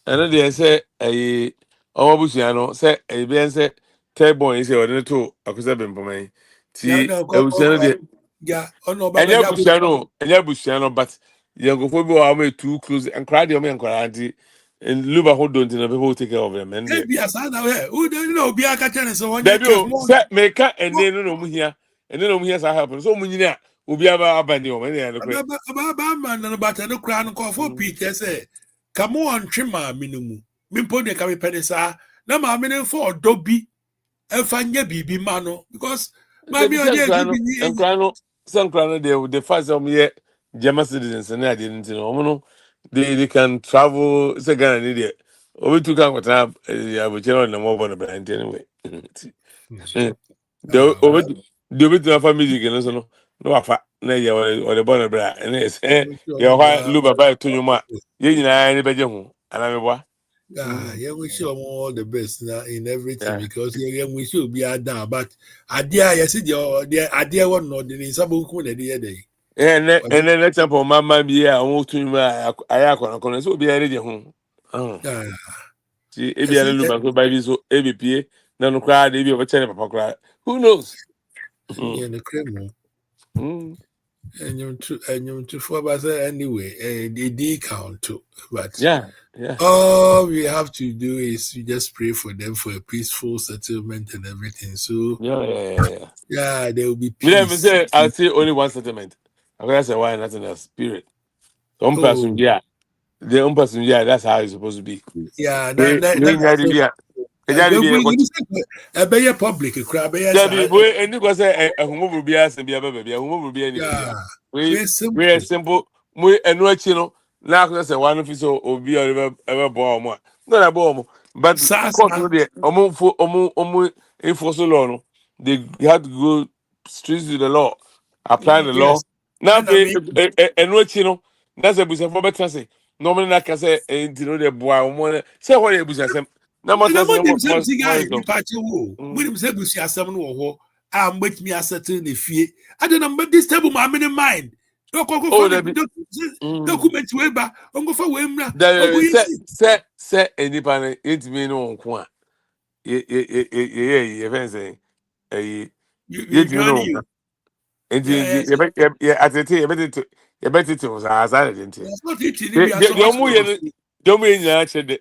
ɛno deɛ sɛ ɛyi ɔmo abusua no sɛ ɛyi bɛn sɛ tɛɛbɔn yi sɛ ɔde ne to akosɛ bɛnpɔmɔ yi ya ti na abusua no deɛ ya ono baba ɛnyɛ ya abusua no ɛnyɛ abusua no but yɛn nkɔfo bi wɔ a wɔn yɛ too close nkwadaa deɛ wɔn yɛ nkwadaa nti luba ho do nti na people will take care of them ɛno deɛ ebia saa na who don't know obi aka kyerɛ ne sɛ wɔnyɛ dabi kɛf o mo sɛ mɛka ɛnɛ no na ɔmo hia ɛnɛ na ɔmo hia saa help no so ɔmo nyini a obi aba ne wɔn ɛnɛ yɛn no korɛ. aba ma no bata no kura no kɔfo pii kyerɛ sɛ ka mo ɔntwe maame no mu mimpo ne ka mepɛ ne saa na maame no mfa ɔdɔ bi ɛfa nyɛ biribi ma no because maame Dabi sɛ ɔnyɛ nkwadaa adu no bi ni deɛ the fact sɛ ɔmo yɛ German citizens ne adeɛ no nti no ɔmo no they can travel sɛ Ghana ni deɛ obi tu kan kɔtena abotire na ɔnam ɔbɔ no bɛrɛ nti anyway nti deɛ obi tena fa music no so no na wafa na yɛ ɔde bɔ no bɛrɛ a ɛna yɛ sɛ yɛ hɔ a luba ba to nnwom a yɛn nyinaa ani bɛgye ho anamibwa. yeah, wish you all the best in everything because yeah, wish you be down. But idea, yes, the idea one not the sabo who the other day. And then next time for mama be here, I want to ayakona so be ready home. Oh. Yeah. See, ebi ane luma so by so ABPA, no crowd, ebi over channel papa cry. Who knows? Yeah, the cream. Mm. And you to for but anyway, they did count too. But Yeah, yeah. all we have to do is we just pray for them for a peaceful settlement and everything. So Yeah. yeah, there will be Me never peace. say I see only one settlement. I'm gonna say why nothing else. Period. One person, Oh yeah. The one person, yeah, that's how it's supposed to be. yeah, We got it, yeah. we a better public crab, yes, Debbie, we and you go say a homo will be as and be a baby, a homo will be any baby. yeah, We very we are simple. simple. We and no chino. Now I say one of you so or be ever born more. Not a bomb, but court Sasa, no there. Omo enforce the law. No, they had to go straight to the law, apply the law. yes, Now and I be mean, and no chino. That's a business for better say. Normally, like I say, you know the boy. Say what you business. Now, and I'm on more something guy, so. the party woo. When Mm. him say, we see a seven or I'm with me a certain if ye. I don't know, but this table, my in mind. Don't go Oh, for there the be. Mm. document weba, on go for Wemra, or go There yes. say anybody it me no kwa. Ye fence eh You ye you join know. you. And Yes, ye at the ye better to was as I didn't. that's not it. Maybe I The saw us. omu ye the omu ye actually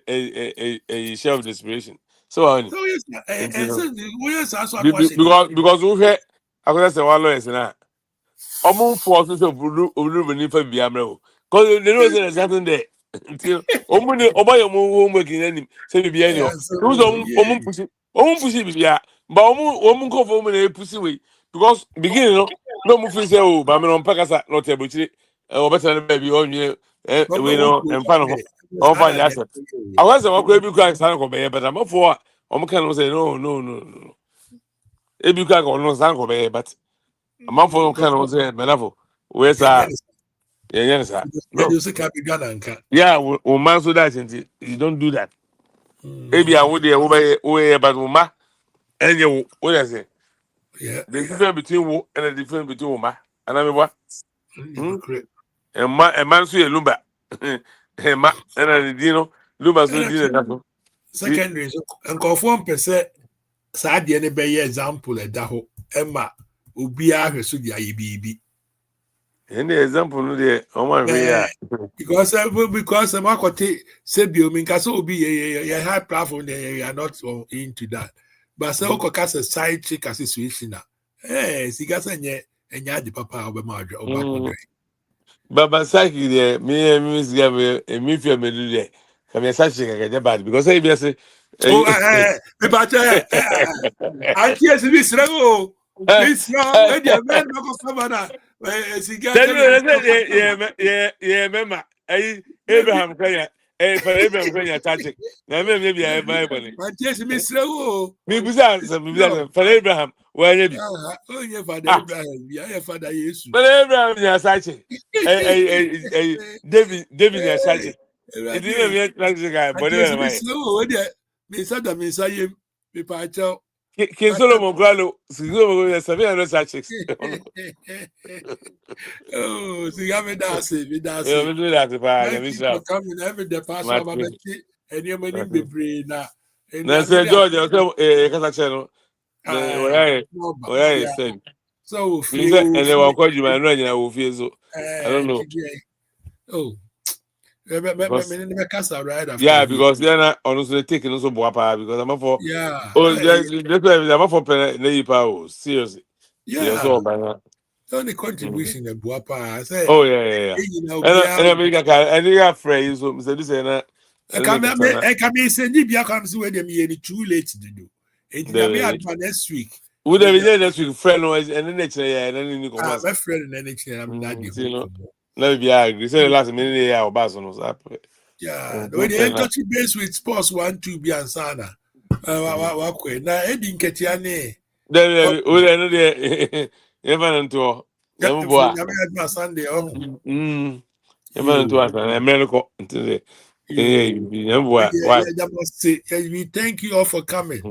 a share of desperation. So on. So yes, And you and know so we yes, I saw watching. because we had I could say one lawyers na. Ọmụ force so buru buru nipa bi amre o. Cause they know there's something there. Until ọmụ ni ọba yẹ ọmụ homework in any say bi any o. So Who's yeah, ọmụ push bi ya. But ọmụ go for ọmụ na push we because beginning no ọmụ feel say oh ba me no mpaka sa no table chire. Ọbẹta na baby onye but we no one no could emfa no ho. I Ọfa don't ya know. asset. I was say wakọ ebi kwa san ko be but am for ọmụ kan say no. Ebi kwa ko no san ko be but amanfo kind of say benafo we Yeah, say yeah sir you no see, can be Ghana and cat. yeah we man so that you don't do that maybe I would there we but ma and you what I say Yeah, the difference between wo and the difference between ma and I mean what you're correct. and man so you lumba and ma and the dino lumba so dino that so Secondary, so and conform per se, sad the any example at Daho, Emma, Ubia, so the IBB. and the example no there oh my yeah Because I'm not say Biominka so be a high platform, you are not into that. But so cast a side chick as a situation. Eh, Sigasa and Yadi Papa over Madra or Bakodre. but psyche there me and Miss Gabriel and me feel me do there come here such a get bad because I be say Oh, but I hear Miss Rago. Miss Rago, and your man, no governor. Tell Sigasa, you, remember, Abraham Kenya, for Abraham Kenya, Tachik. Now, maybe I have my money. but yes, Miss Rago. Me besides, for Abraham, where you be? Oh, yeah, Father Ah, Abraham, yeah, Father Jesus. but Abraham, yeah, Sachi. David, yeah, Sachi. It didn't mean like the guy, but Yes, anyway, Miss Rago, Miss Adam, Miss Ayim, me pacho. King Solomon Gralo, Solomon, 700 Sachiks. Oh, see, I'm a dassy, me Yeah, dassy. we do that, Thank Miss you for coming. Every day, pass over my Matthew. and your money be brave now. And Now, I say, mean, George, because I no, what I yeah. said. So He said, feel, and they will call you my running. I will feel so. I don't know. oh, Because, me casa right after yeah, here. because they're not honestly taking also Boapa because I'm up for, Yeah, oh, that's why I'm up for Penny Power. Seriously. You're yeah. so by now. Only contribution in Buapa. I say, Oh, yeah. you know, And be I out. think I think I phrase so Mr. This and that. And make a son. I can be sending Bia comes with them here too late to do. And I may have next week. Would have been next week, friend, and then next year, and then you come once. My friend and anything, I'm not the You know, whole. let me be agree. Say the last minute, yeah, or Bason was up. Yeah, when they touch base with sports 1-2 be and sana. Now, Eddie Ketiane. Then we know the even into them boy. Sunday. Oh, Even into you. us, and America into the them Yeah, boy. Why? that must say, we thank you all for coming.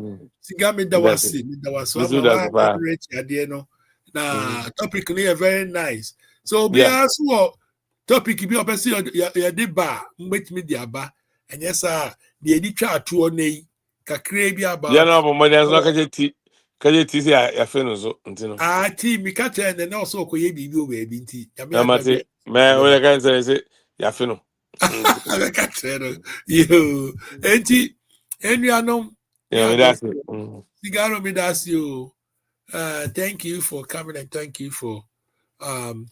Sigami that That's was it. it. That was This one. is My that wife, far. Rich, no. Now, topic very nice. So be Yeah. as what topic be opese ya de ba mbetimi di aba and yes sir the edi twa ato nei kakra bi Yeah, about no, but there's no KJT say I feel so ntino. ti mi ka tell and also koye bibi o we bi nti ya me Na adwa mate me when I can say ya feel no. I ka tell yo enti enuanom me Yeah, me that's abeso it. sigaro me that's you. Thank you for coming and thank you for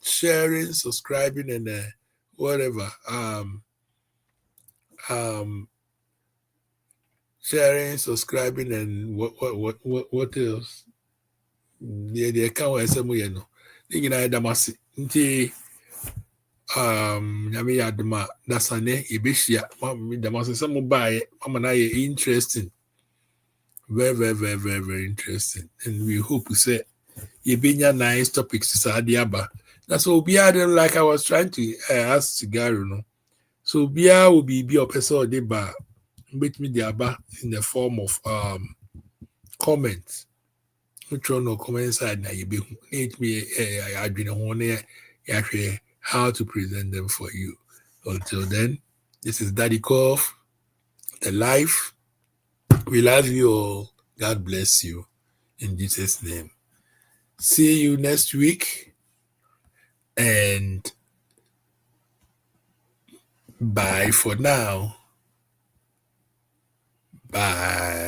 sharing, subscribing, and whatever. Um, Sharing, subscribing, and what else? Yeah, the account is some you know. Thinking I damasi. Nti nyame ya adoma dasane ebeshia mama damasi some buy mama na interesting. Very, very, very, very, very interesting. And we hope to say you bring nice topics to Sadiaba. That's what we are like I was trying to ask Cigar, no. So Bia will be a person or the bar with me the aba in the form of comments. Which one no comment side now you be need me I been on here how to present them for you. Until then, this is Daddy Koff, the life. We love you all. God bless you in Jesus' name. See you next week and bye for now. Bye.